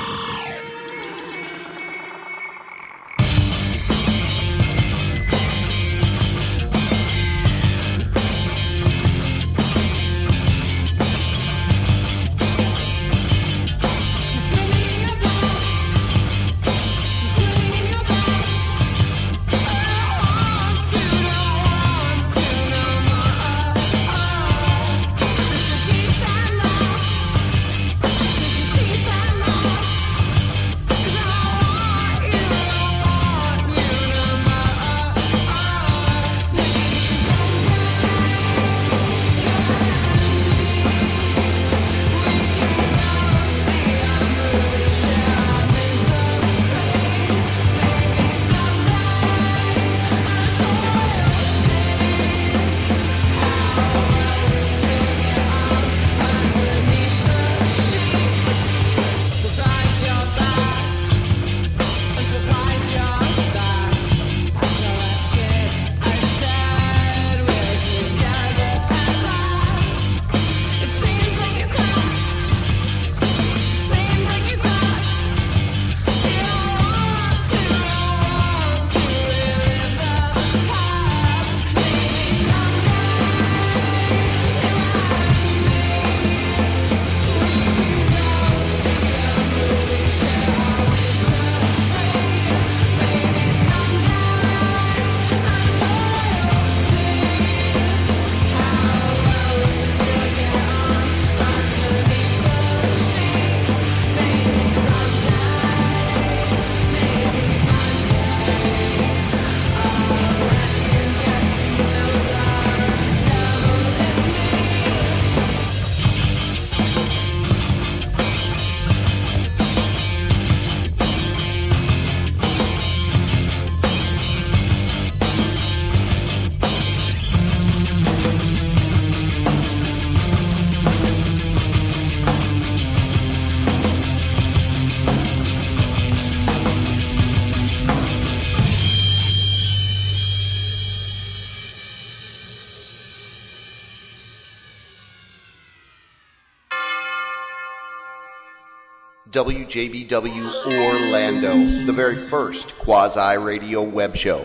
WJBW Orlando, the very first quasi-radio web show.